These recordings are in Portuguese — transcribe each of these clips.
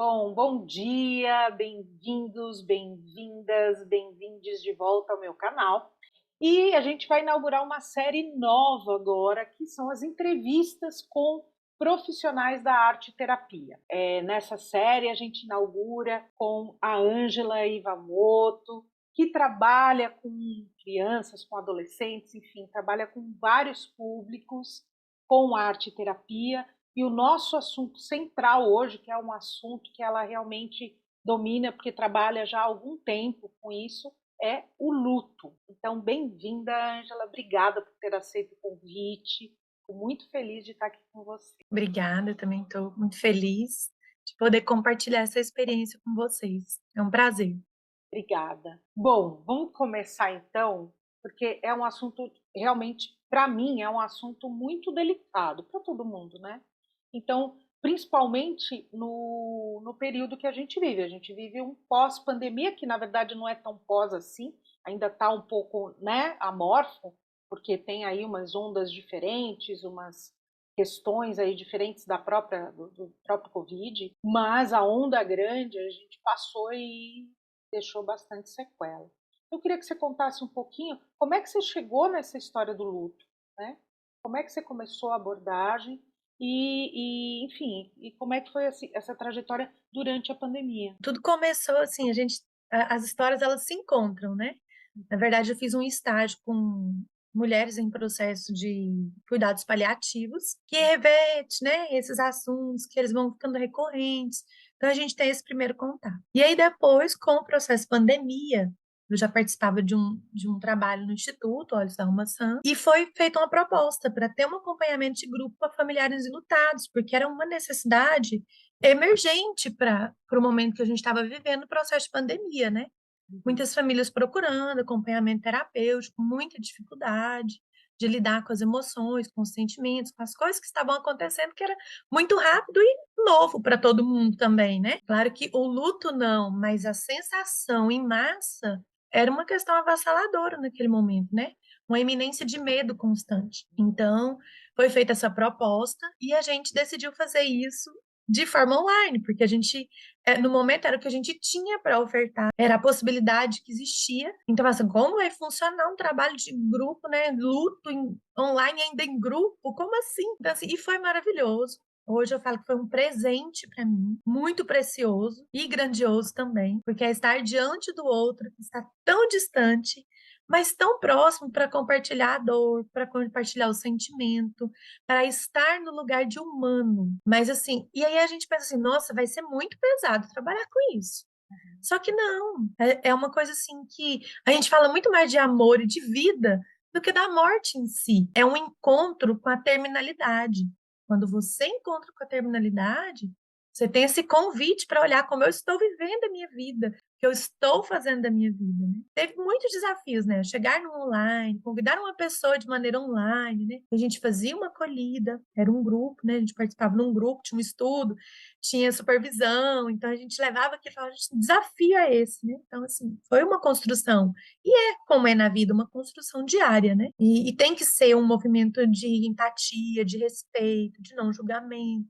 Bom dia, bem-vindos, bem-vindas, bem-vindes de volta ao meu canal. E a gente vai inaugurar uma série nova agora, que são as entrevistas com profissionais da arte terapia. Nessa série a gente inaugura com a Ângela Iwamoto, que trabalha com crianças, com adolescentes, enfim, trabalha com vários públicos com arte terapia. E o nosso assunto central hoje, que é um assunto que ela realmente domina, porque trabalha já há algum tempo com isso, é o luto. Então, bem-vinda, Ângela. Obrigada por ter aceito o convite. Fico muito feliz de estar aqui com você. Obrigada, eu também estou muito feliz de poder compartilhar essa experiência com vocês. É um prazer. Obrigada. Bom, vamos começar então, porque é um assunto realmente, para mim, é um assunto muito delicado para todo mundo, né? Então, principalmente no período que a gente vive. A gente vive um pós-pandemia, que na verdade não é tão pós assim, ainda está um pouco, né, amorfo, porque tem aí umas ondas diferentes, umas questões aí diferentes do próprio Covid, mas a onda grande a gente passou e deixou bastante sequela. Eu queria que você contasse um pouquinho como é que você chegou nessa história do luto, né? Como é que você começou a abordagem enfim, e como é que foi essa trajetória durante a pandemia? Tudo começou assim, as histórias elas se encontram, né? Na verdade, eu fiz um estágio com mulheres em processo de cuidados paliativos, que reveste, né, esses assuntos que eles vão ficando recorrentes. Então a gente tem esse primeiro contato. E aí depois, com o processo pandemia, eu já participava de um trabalho no Instituto Olhos da Arrumação, e foi feita uma proposta para ter um acompanhamento de grupo para familiares enlutados, porque era uma necessidade emergente para o momento que a gente estava vivendo, o processo de pandemia, né? Uhum. Muitas famílias procurando acompanhamento terapêutico, muita dificuldade de lidar com as emoções, com os sentimentos, com as coisas que estavam acontecendo, que era muito rápido e novo para todo mundo também, né? Claro que o luto não, mas a sensação em massa era uma questão avassaladora naquele momento, né? Uma iminência de medo constante. Então, foi feita essa proposta e a gente decidiu fazer isso de forma online, porque a gente no momento era o que a gente tinha para ofertar, era a possibilidade que existia. Então, assim, como vai funcionar um trabalho de grupo, né? Luto online ainda em grupo? Como assim? Então, assim, e foi maravilhoso. Hoje eu falo que foi um presente para mim, muito precioso e grandioso também, porque é estar diante do outro que está tão distante, mas tão próximo para compartilhar a dor, para compartilhar o sentimento, para estar no lugar de humano. Mas assim, e aí a gente pensa assim, nossa, vai ser muito pesado trabalhar com isso. Só que não, é uma coisa assim que a gente fala muito mais de amor e de vida do que da morte em si. É um encontro com a terminalidade. Quando você encontra com a terminalidade, você tem esse convite para olhar como eu estou vivendo a minha vida, o que eu estou fazendo da minha vida, né? Teve muitos desafios, né? Chegar no online, convidar uma pessoa de maneira online, né? A gente fazia uma acolhida, era um grupo, né? A gente participava num grupo, tinha um estudo, tinha supervisão, então a gente levava aquilo e falava, "Gente, desafio é esse, né?" Então, assim, foi uma construção. E é, como é na vida, uma construção diária, né? E tem que ser um movimento de empatia, de respeito, de não julgamento.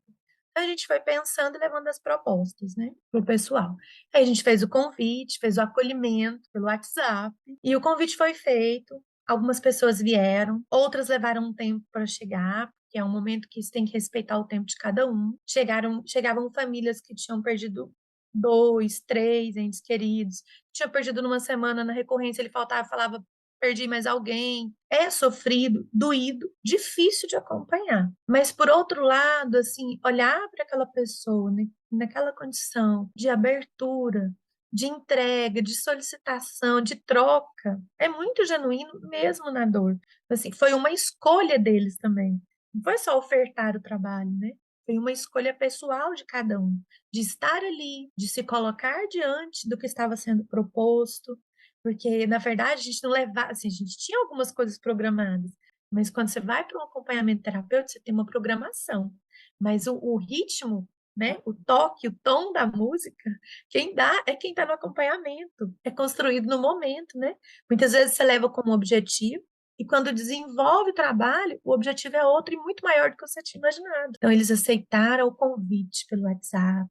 Então, a gente foi pensando e levando as propostas, né, pro pessoal. Aí a gente fez o convite, fez o acolhimento pelo WhatsApp, e o convite foi feito. Algumas pessoas vieram, outras levaram um tempo para chegar, que é um momento que você tem que respeitar o tempo de cada um. Chegavam famílias que tinham perdido dois, três entes queridos, tinha perdido numa semana na recorrência, ele faltava, falava, perdi mais alguém. É sofrido, doído, difícil de acompanhar. Mas por outro lado, assim, olhar para aquela pessoa, né, naquela condição de abertura, de entrega, de solicitação, de troca, é muito genuíno mesmo na dor. Assim, foi uma escolha deles também. Não foi só ofertar o trabalho, né? Foi uma escolha pessoal de cada um, de estar ali, de se colocar diante do que estava sendo proposto, porque na verdade a gente não levava, assim, a gente tinha algumas coisas programadas, mas quando você vai para um acompanhamento terapêutico, você tem uma programação, mas o ritmo, né, o toque, o tom da música, quem dá é quem está no acompanhamento, é construído no momento, né? Muitas vezes você leva como objetivo e quando desenvolve o trabalho, o objetivo é outro e muito maior do que você tinha imaginado. Então, eles aceitaram o convite pelo WhatsApp,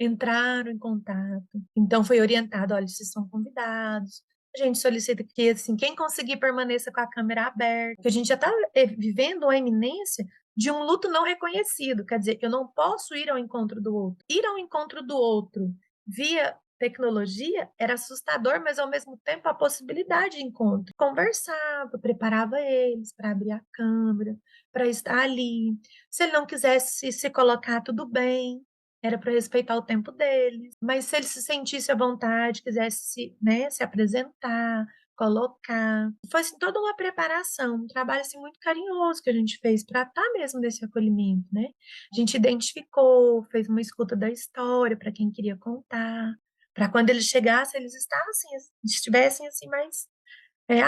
entraram em contato. Então foi orientado, olha, vocês são convidados. A gente solicita que, assim, quem conseguir permaneça com a câmera aberta, porque a gente já está vivendo a iminência de um luto não reconhecido. Quer dizer, eu não posso ir ao encontro do outro. Ir ao encontro do outro via tecnologia era assustador, mas ao mesmo tempo a possibilidade de encontro. Conversava, preparava eles para abrir a câmera, para estar ali. Se ele não quisesse se colocar, tudo bem, era para respeitar o tempo deles. Mas se ele se sentisse à vontade, quisesse se, né, se apresentar, colocar. Foi assim, toda uma preparação, um trabalho assim, muito carinhoso que a gente fez para estar mesmo nesse acolhimento, né? A gente identificou, fez uma escuta da história para quem queria contar, para quando eles chegassem, eles estassem, estivessem assim mais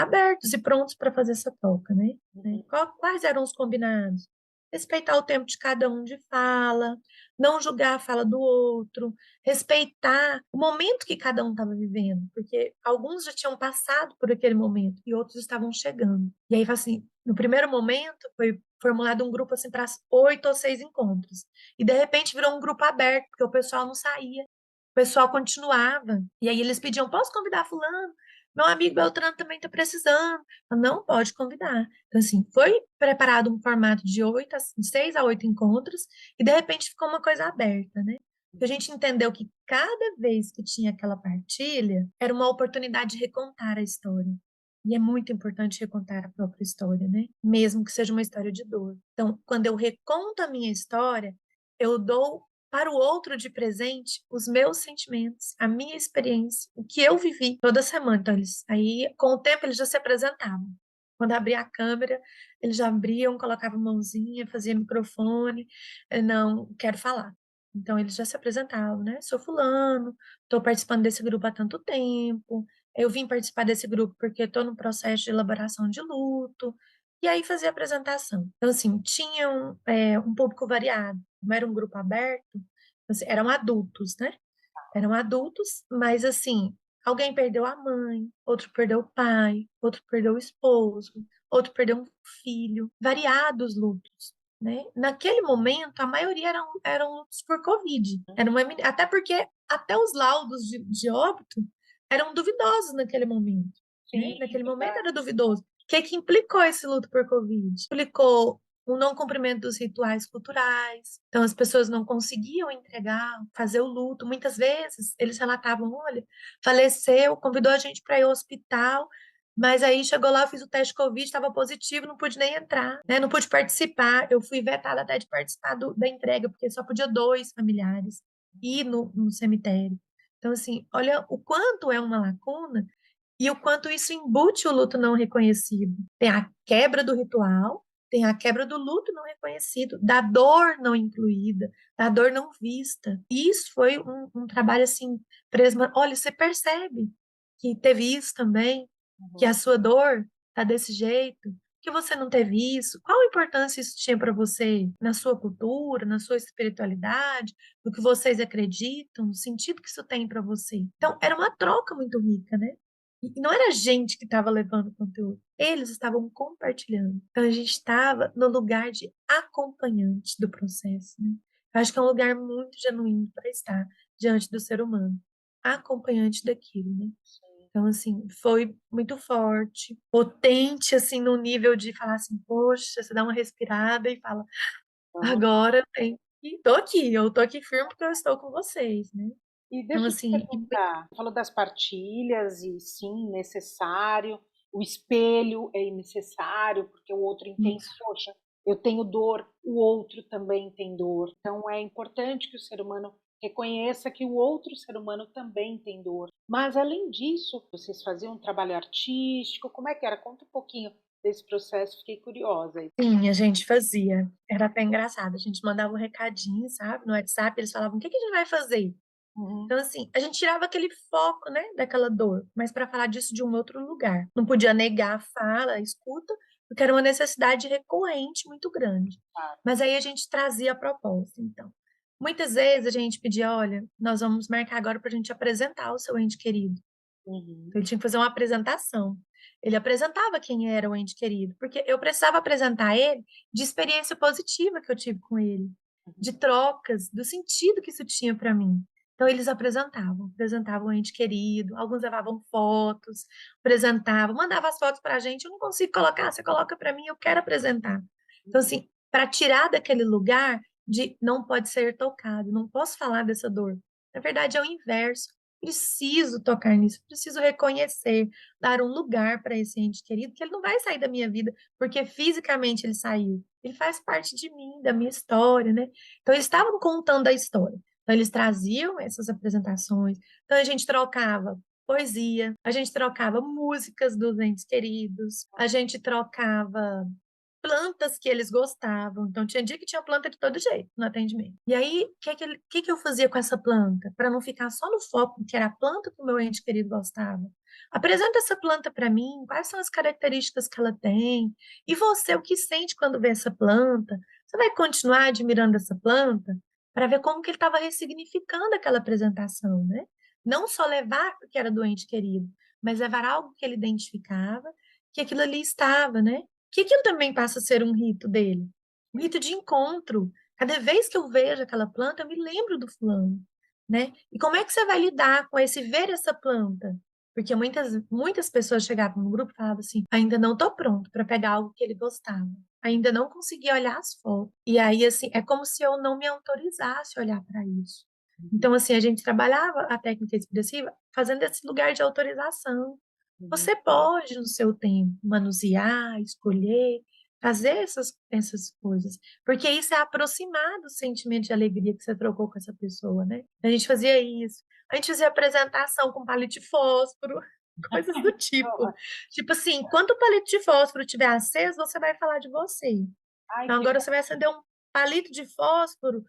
abertos e prontos para fazer essa troca, né? Uhum. Quais eram os combinados? Respeitar o tempo de cada um de fala, não julgar a fala do outro, respeitar o momento que cada um estava vivendo, porque alguns já tinham passado por aquele momento e outros estavam chegando. E aí, assim, no primeiro momento foi formulado um grupo assim para 8 ou 6 encontros, e de repente virou um grupo aberto, porque o pessoal não saía, o pessoal continuava. E aí eles pediam: posso convidar fulano? Meu amigo Beltrano também está precisando. Não pode convidar. Então, assim, foi preparado um formato de 6 a 8 encontros e, de repente, ficou uma coisa aberta, né? Porque a gente entendeu que cada vez que tinha aquela partilha, era uma oportunidade de recontar a história. E é muito importante recontar a própria história, né? Mesmo que seja uma história de dor. Então, quando eu reconto a minha história, eu dou para o outro de presente os meus sentimentos, a minha experiência, o que eu vivi toda semana. Então, aí, com o tempo, eles já se apresentavam. Quando abria a câmera, eles já abriam, colocavam mãozinha, fazia microfone. Não, quero falar. Então, eles já se apresentavam, né? Sou fulano, estou participando desse grupo há tanto tempo. Eu vim participar desse grupo porque estou no processo de elaboração de luto. E aí fazia a apresentação. Então, assim, tinha um público variado. Como era um grupo aberto, assim, eram adultos, né? Eram adultos, mas assim, alguém perdeu a mãe, outro perdeu o pai, outro perdeu o esposo, outro perdeu um filho, variados lutos, né? Naquele momento, a maioria eram lutos por Covid. Até porque até os laudos de óbito eram duvidosos naquele momento, né? Sim, Naquele momento verdade. era duvidoso. O que que implicou esse luto por Covid? Implicou o não cumprimento dos rituais culturais. Então, as pessoas não conseguiam entregar, fazer o luto. Muitas vezes, eles relatavam: olha, faleceu, convidou a gente para ir ao hospital, mas aí chegou lá, eu fiz o teste Covid, estava positivo, não pude nem entrar, né? Não pude participar. Eu fui vetada até de participar da entrega, porque só podia 2 familiares ir no cemitério. Então, assim, olha o quanto é uma lacuna e o quanto isso embute o luto não reconhecido. Tem a quebra do ritual, tem a quebra do luto não reconhecido, da dor não incluída, da dor não vista. Isso foi um trabalho assim, olha, você percebe que teve isso também, que Uhum. a sua dor tá desse jeito, que você não teve isso. Qual a importância isso tinha para você na sua cultura, na sua espiritualidade, no que vocês acreditam, no sentido que isso tem para você? Então, era uma troca muito rica, né? E não era a gente que estava levando conteúdo, eles estavam compartilhando. Então a gente estava no lugar de acompanhante do processo, né? Eu acho que é um lugar muito genuíno para estar diante do ser humano, acompanhante daquilo, né? Então, assim, foi muito forte, potente, assim, no nível de falar assim, poxa, você dá uma respirada e fala, Uhum. agora tem que, eu tô aqui firme porque eu estou com vocês, né? E Então, deixa eu te assim, perguntar, falou das partilhas e sim, necessário, o espelho é necessário, porque o outro entende, isso. poxa, eu tenho dor, o outro também tem dor. Então é importante que o ser humano reconheça que o outro ser humano também tem dor. Mas além disso, vocês faziam um trabalho artístico, como é que era? Conta um pouquinho desse processo, fiquei curiosa aí. Sim, a gente fazia. Era até engraçado. A gente mandava um recadinho, sabe, no WhatsApp, eles falavam: "O que que a gente vai fazer?". Uhum. Então, assim, a gente tirava aquele foco, né, daquela dor, mas para falar disso de um outro lugar. Não podia negar a fala, a escuta, porque era uma necessidade recorrente muito grande. Claro. Mas aí a gente trazia a proposta, então. Muitas vezes a gente pedia: "Olha, nós vamos marcar agora para a gente apresentar o seu ente querido". Uhum. Então, ele tinha que fazer uma apresentação. Ele apresentava quem era o ente querido, porque eu precisava apresentar ele de experiência positiva que eu tive com ele, de trocas, do sentido que isso tinha para mim. Então eles apresentavam o ente querido, alguns levavam fotos, apresentavam, mandavam as fotos para a gente, eu não consigo colocar, você coloca para mim, eu quero apresentar. Então, Uhum. assim, para tirar daquele lugar de não pode ser tocado, não posso falar dessa dor. Na verdade, é o inverso. Preciso tocar nisso, preciso reconhecer, dar um lugar para esse ente querido, que ele não vai sair da minha vida, porque fisicamente ele saiu. Ele faz parte de mim, da minha história, né? Então, eles estavam contando a história. Então, eles traziam essas apresentações. Então, a gente trocava poesia, a gente trocava músicas dos entes queridos, a gente trocava plantas que eles gostavam. Então, tinha dia que tinha planta de todo jeito no atendimento. E aí, o que que eu fazia com essa planta? Para não ficar só no foco, que era a planta que o meu ente querido gostava. Apresenta essa planta para mim, quais são as características que ela tem? E você, o que sente quando vê essa planta? Você vai continuar admirando essa planta para ver como que ele estava ressignificando aquela apresentação, né? Não só levar porque era doente querido, mas levar algo que ele identificava, que aquilo ali estava, né? Que aquilo também passa a ser um rito dele, um rito de encontro. Cada vez que eu vejo aquela planta, eu me lembro do fulano, né? E como é que você vai lidar com esse ver essa planta? Porque muitas pessoas chegavam no grupo e falavam assim: ainda não estou pronto para pegar algo que ele gostava, ainda não consegui olhar as fotos. E aí, assim, é como se eu não me autorizasse a olhar para isso. Então, assim, a gente trabalhava a técnica expressiva fazendo esse lugar de autorização. Uhum. Você pode, no seu tempo, manusear, escolher, fazer essas coisas, porque isso é aproximar do sentimento de alegria que você trocou com essa pessoa, né? A gente fazia isso. A gente fazia apresentação com palito de fósforo, coisas do tipo. Ó, Tipo assim, quando o palito de fósforo estiver aceso, você vai falar de você. ai, Então que agora você vai acender um palito de fósforo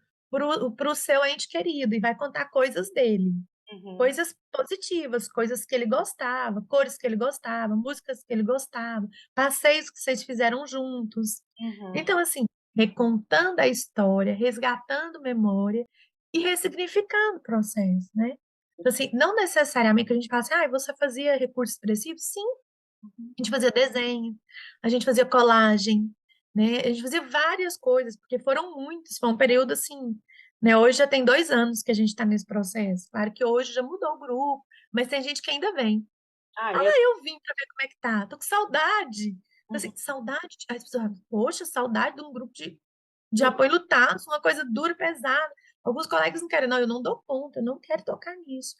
pro seu ente querido e vai contar coisas dele. uhum, Coisas positivas, coisas que ele gostava, cores que ele gostava, músicas que ele gostava, passeios que vocês fizeram juntos. uhum. Então, assim, recontando a história, resgatando memória e ressignificando o processo, né? Então, assim, não necessariamente a gente fala assim, ah, você fazia recurso expressivo? Sim, Uhum. a gente fazia desenho, a gente fazia colagem, né? A gente fazia várias coisas, porque foram muitos, foi um período assim, né? Hoje já tem 2 anos que a gente está nesse processo. Claro que hoje já mudou o grupo, mas tem gente que ainda vem. Ah, Ah, é? eu vim para ver como é que tá. Tô com saudade. Então, Uhum. assim, saudade. As pessoas, falam, poxa, saudade de um grupo de apoio lutado, uma coisa dura, pesada. Alguns colegas não querem, não, eu não dou conta, eu não quero tocar nisso.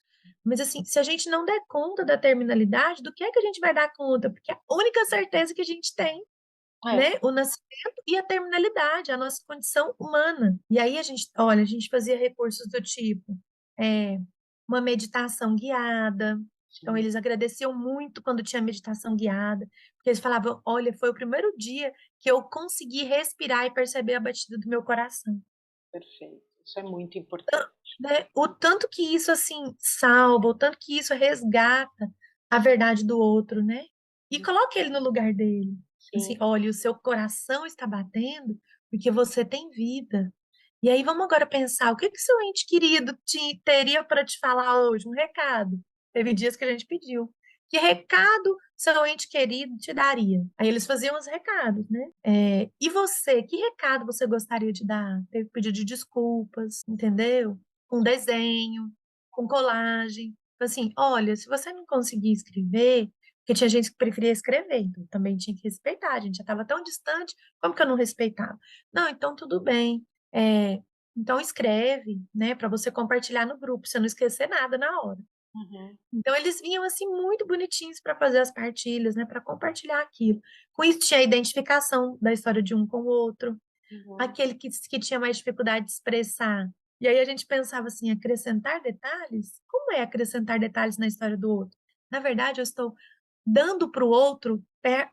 Mas assim, se a gente não der conta da terminalidade, do que é que a gente vai dar conta? Porque a única certeza que a gente tem, É. né, o nascimento e a terminalidade, a nossa condição humana. E aí a gente, olha, a gente fazia recursos do tipo, é, uma meditação guiada. Então Sim, eles agradeciam muito quando tinha meditação guiada, porque eles falavam, olha, foi o primeiro dia que eu consegui respirar e perceber a batida do meu coração. perfeito. Isso é muito importante. Né? O tanto que isso assim salva, o tanto que isso resgata a verdade do outro, né? E coloca ele no lugar dele. Assim, Sim. olha, o seu coração está batendo porque você tem vida. E aí vamos agora pensar, o que que seu ente querido teria para te falar hoje? Um recado. Teve dias que a gente pediu. Que recado seu ente querido te daria? Aí eles faziam os recados, né? E você, que recado você gostaria de dar? Teve pedido de desculpas, entendeu? Com desenho, com colagem. Tipo assim, olha, se você não conseguir escrever, porque tinha gente que preferia escrever, então também tinha que respeitar. A gente já estava tão distante, como que eu não respeitava? Não, então tudo bem. É, então escreve, né, para você compartilhar no grupo, pra você não esquecer nada na hora. Uhum, Então eles vinham assim muito bonitinhos para fazer as partilhas, né, para compartilhar aquilo. Com isso tinha a identificação da história de um com o outro, uhum. aquele que tinha mais dificuldade de expressar. E aí a gente pensava assim, acrescentar detalhes? Como é acrescentar detalhes na história do outro? Na verdade, eu estou dando para o outro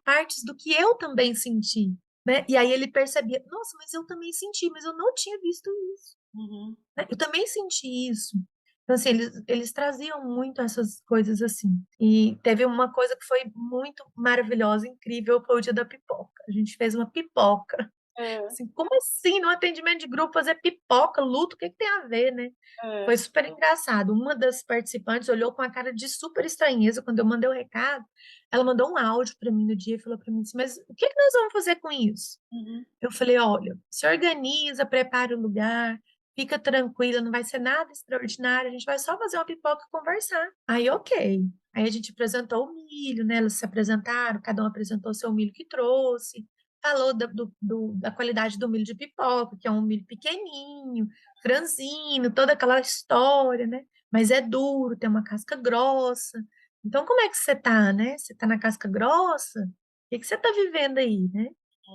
partes do que eu também senti, né? E aí ele percebia, nossa, mas eu também senti, mas eu não tinha visto isso, Uhum. né? Eu também senti isso. Então, assim, eles traziam muito essas coisas assim. E teve uma coisa que foi muito maravilhosa, incrível, foi o dia da pipoca. A gente fez uma pipoca. É, Assim, como assim, no atendimento de grupo, fazer pipoca, luto, o que que tem a ver, né? é. Foi super engraçado. Uma das participantes olhou com a cara de super estranheza quando eu mandei o recado. Ela mandou um áudio para mim no dia e falou para mim assim, mas o que que nós vamos fazer com isso? Uhum. Eu falei, olha, se organiza, prepara o lugar, fica tranquila, não vai ser nada extraordinário, a gente vai só fazer uma pipoca e conversar. Aí, ok. Aí a gente apresentou o milho, né? Elas se apresentaram, cada um apresentou seu milho que trouxe, falou da qualidade do milho de pipoca, que é um milho pequenininho, franzino, toda aquela história, né? Mas é duro, tem uma casca grossa. Então, como é que você tá, né? Você tá na casca grossa? O que que você tá vivendo aí, né?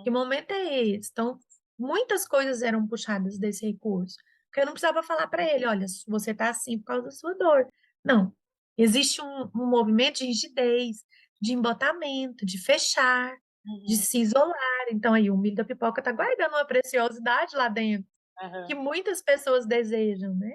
Que momento é esse? Então, muitas coisas eram puxadas desse recurso. Porque eu não precisava falar para ele, olha, você tá assim por causa da sua dor. Não. Existe um movimento de rigidez, de embotamento, de fechar, de Uhum, se isolar. Então, aí, o milho da pipoca tá guardando uma preciosidade lá dentro, que aham, muitas pessoas desejam, né?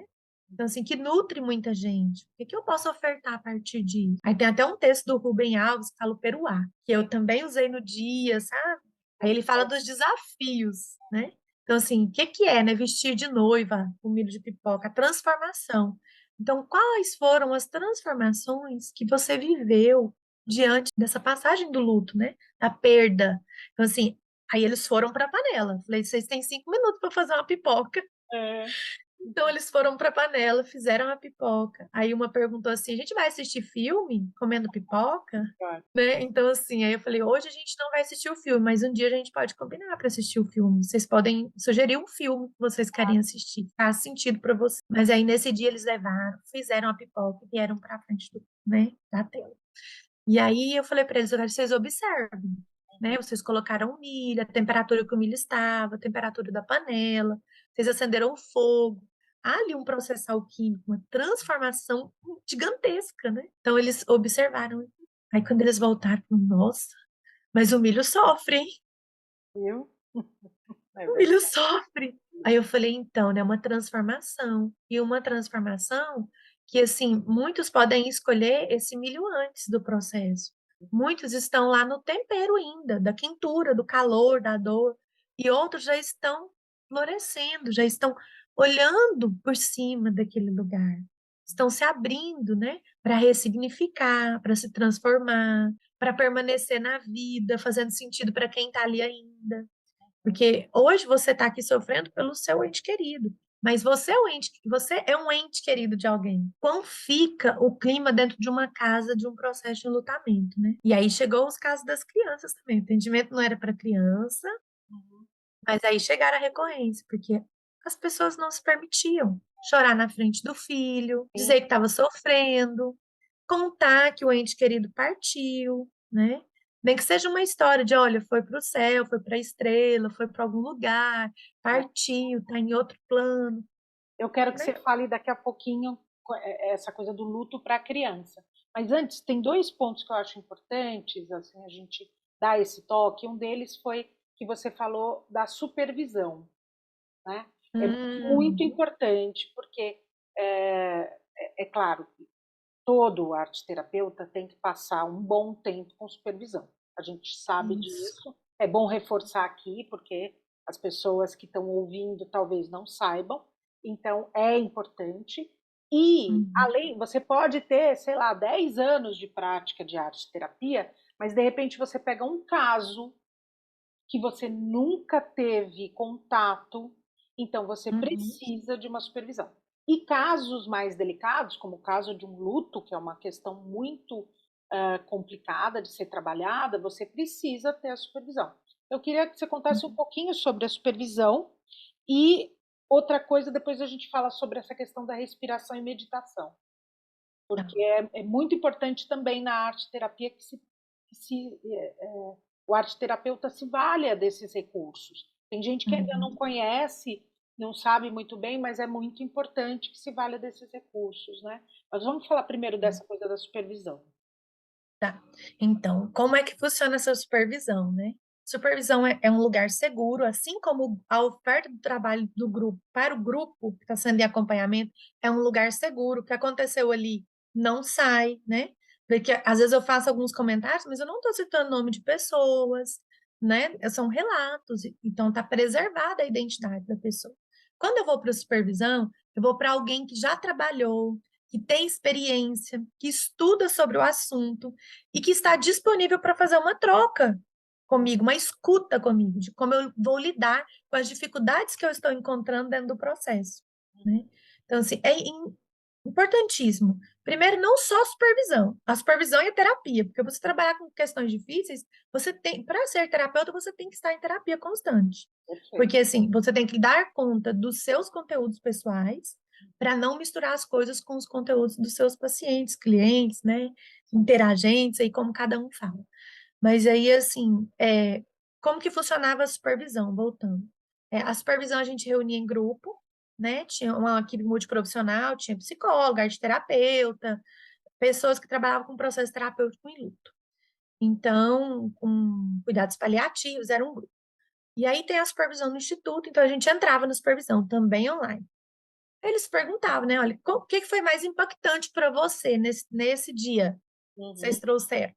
Então, assim, que nutre muita gente. O que que eu posso ofertar a partir disso? Aí tem até um texto do Rubem Alves que fala o peruá, que eu também usei no dia, sabe? Aí ele fala dos desafios, né? Então, assim, o que que é, né? Vestir de noiva o milho de pipoca, a transformação. Então, quais foram as transformações que você viveu diante dessa passagem do luto, né? Da perda. Então, assim, aí eles foram para a panela. Falei, vocês têm 5 minutos para fazer uma pipoca. é, Então eles foram para a panela, fizeram a pipoca. Aí uma perguntou assim: a gente vai assistir filme comendo pipoca? claro. Né? Então, assim, aí eu falei: hoje a gente não vai assistir o filme, mas um dia a gente pode combinar para assistir o filme. Vocês podem sugerir um filme que vocês querem assistir, faz sentido para vocês. Mas aí nesse dia eles levaram, fizeram a pipoca e vieram para frente né, da tela. E aí eu falei para eles: agora vocês observem. Né? Vocês colocaram o milho, a temperatura que o milho estava, a temperatura da panela, vocês acenderam o fogo. Há ali um processo alquímico, uma transformação gigantesca, né? Então eles observaram. Aí quando eles voltaram, falaram, nossa, mas o milho sofre, hein? Viu? É O milho verdade. sofre. Aí eu falei, então, né, uma transformação. E uma transformação que, assim, muitos podem escolher esse milho antes do processo. Muitos estão lá no tempero ainda, da quentura, do calor, da dor. E outros já estão florescendo, já estão olhando por cima daquele lugar. Estão se abrindo, né, para ressignificar, para se transformar, para permanecer na vida, fazendo sentido para quem está ali ainda. Porque hoje você está aqui sofrendo pelo seu ente querido, mas você é um ente querido de alguém. Como fica o clima dentro de uma casa de um processo de enlutamento, né? E aí chegou os casos das crianças também. O atendimento não era para criança, Uhum, mas aí chegaram a recorrência, porque as pessoas não se permitiam chorar na frente do filho, sim. dizer que estava sofrendo, contar que o ente querido partiu, né? Nem que seja uma história de, olha, foi para o céu, foi para a estrela, foi para algum lugar, É. partiu, está em outro plano, Eu quero que né? você fale daqui a pouquinho essa coisa do luto para a criança. Mas antes, tem dois pontos que eu acho importantes, assim, a gente dar esse toque. Um deles foi que você falou da supervisão, né? É muito Uhum, importante, porque é claro, todo arte terapeuta tem que passar um bom tempo com supervisão. A gente sabe isso. disso. É bom reforçar aqui, porque as pessoas que estão ouvindo talvez não saibam. Então, é importante. E, Uhum, além, você pode ter, sei lá, 10 anos de prática de arte terapia, mas de repente você pega um caso que você nunca teve contato, então você uhum, precisa de uma supervisão. E casos mais delicados, como o caso de um luto, que é uma questão muito complicada de ser trabalhada, você precisa ter a supervisão. Eu queria que você contasse um uhum. pouquinho sobre a supervisão e outra coisa, depois a gente fala sobre essa questão da respiração e meditação, Tá. porque é muito importante também na arte terapia o arte terapeuta se valha desses recursos. Tem gente que ainda não Uhum. conhece, não sabe muito bem, mas é muito importante que se valha desses recursos, né? Mas vamos falar primeiro dessa coisa da supervisão. Tá. Então, como é que funciona essa supervisão, né? Supervisão é um lugar seguro, assim como a oferta do trabalho do grupo para o grupo que está sendo de acompanhamento é um lugar seguro. O que aconteceu ali não sai, né? Porque às vezes eu faço alguns comentários, mas eu não estou citando nome de pessoas, né? São relatos, então está preservada a identidade da pessoa. Quando eu vou para a supervisão, eu vou para alguém que já trabalhou, que tem experiência, que estuda sobre o assunto e que está disponível para fazer uma troca comigo, uma escuta comigo, de como eu vou lidar com as dificuldades que eu estou encontrando dentro do processo. né? Então, assim, importantíssimo. Primeiro, não só a supervisão e a terapia, porque você trabalhar com questões difíceis, você tem, para ser terapeuta, você tem que estar em terapia constante. Perfeito. Porque, assim, você tem que dar conta dos seus conteúdos pessoais para não misturar as coisas com os conteúdos dos seus pacientes, clientes, né? Interagentes, aí como cada um fala. Mas aí, assim, como que funcionava a supervisão? Voltando. A supervisão a gente reunia em grupo, né? Tinha uma equipe multiprofissional, tinha psicóloga, arteterapeuta, pessoas que trabalhavam com processo terapêutico em luto. Então, com cuidados paliativos, era um grupo. E aí tem a supervisão no instituto, então a gente entrava na supervisão, também online. Eles perguntavam, né? Olha, o que que foi mais impactante para você nesse dia que vocês Uhum, trouxeram?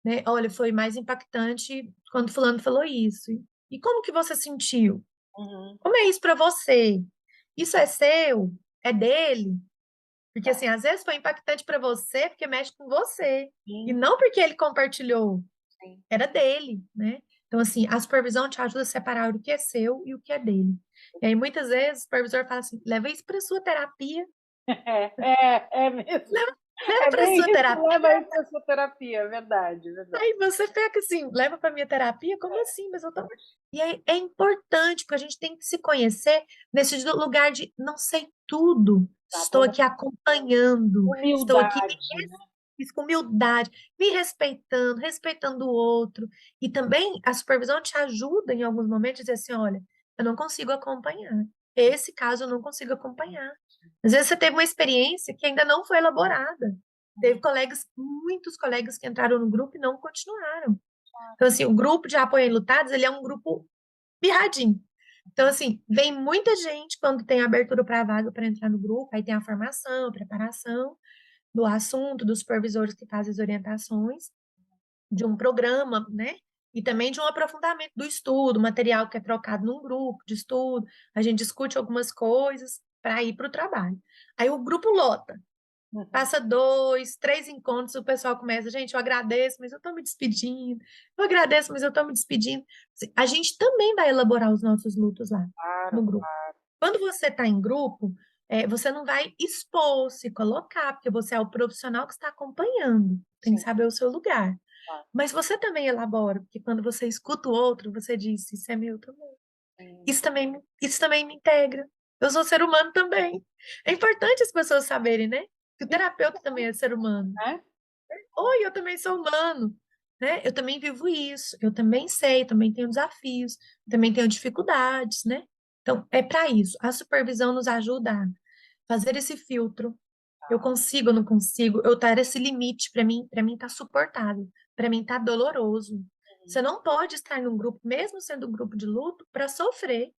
Né? Olha, foi mais impactante quando fulano falou isso. E como que você sentiu? uhum. Como é isso para você? Isso é seu? É dele? Porque assim, às vezes foi impactante para você porque mexe com você e Sim, não porque ele compartilhou, sim. era dele, né? Então assim, a supervisão te ajuda a separar o que é seu e o que é dele. E aí muitas vezes o supervisor fala assim: "Leva isso para sua terapia, É mesmo. leva É para bem sua isso, terapia". leva isso para sua terapia, é verdade, é verdade. Aí você fica assim, leva para minha terapia? Como assim? Mas eu tô. E aí é importante, porque a gente tem que se conhecer nesse lugar de não sei tudo, estou Exatamente. aqui acompanhando, estou aqui Humildade, né? com humildade, me respeitando, respeitando o outro. E também a supervisão te ajuda em alguns momentos a dizer assim: olha, eu não consigo acompanhar. Esse caso eu não consigo acompanhar. Às vezes você teve uma experiência que ainda não foi elaborada. Teve colegas, muitos colegas que entraram no grupo e não continuaram. Então, assim, o grupo de apoio a enlutados, ele é um grupo mirradinho. Então, assim, vem muita gente quando tem abertura para a vaga para entrar no grupo, aí tem a formação, a preparação do assunto, dos supervisores que fazem as orientações, de um programa, né? E também de um aprofundamento do estudo, material que é trocado num grupo de estudo, a gente discute algumas coisas para ir para o trabalho. Aí o grupo lota. Uhum. Passa dois, três encontros, o pessoal começa, gente, eu agradeço, mas eu estou me despedindo. Eu agradeço, mas eu estou me despedindo. Assim, a gente também vai elaborar os nossos lutos lá no Claro, grupo. Quando você está em grupo, você não vai expor, se colocar, porque você é o profissional que está acompanhando, tem que sim, saber o seu lugar. claro. Mas você também elabora, porque quando você escuta o outro, você diz, isso é meu também. Sim. Isso também me integra. Eu sou ser humano também. É importante as pessoas saberem, né? Que o Isso, terapeuta também é ser humano. né? Oi, eu também sou humano, né? Eu também vivo isso, eu também sei, também tenho desafios, também tenho dificuldades, né? Então, é para isso. A supervisão nos ajuda a fazer esse filtro. Eu consigo, eu não consigo, eu estar esse limite para mim tá suportável, para mim tá doloroso. Você Uhum. não pode estar num grupo, mesmo sendo um grupo de luto, para sofrer. Você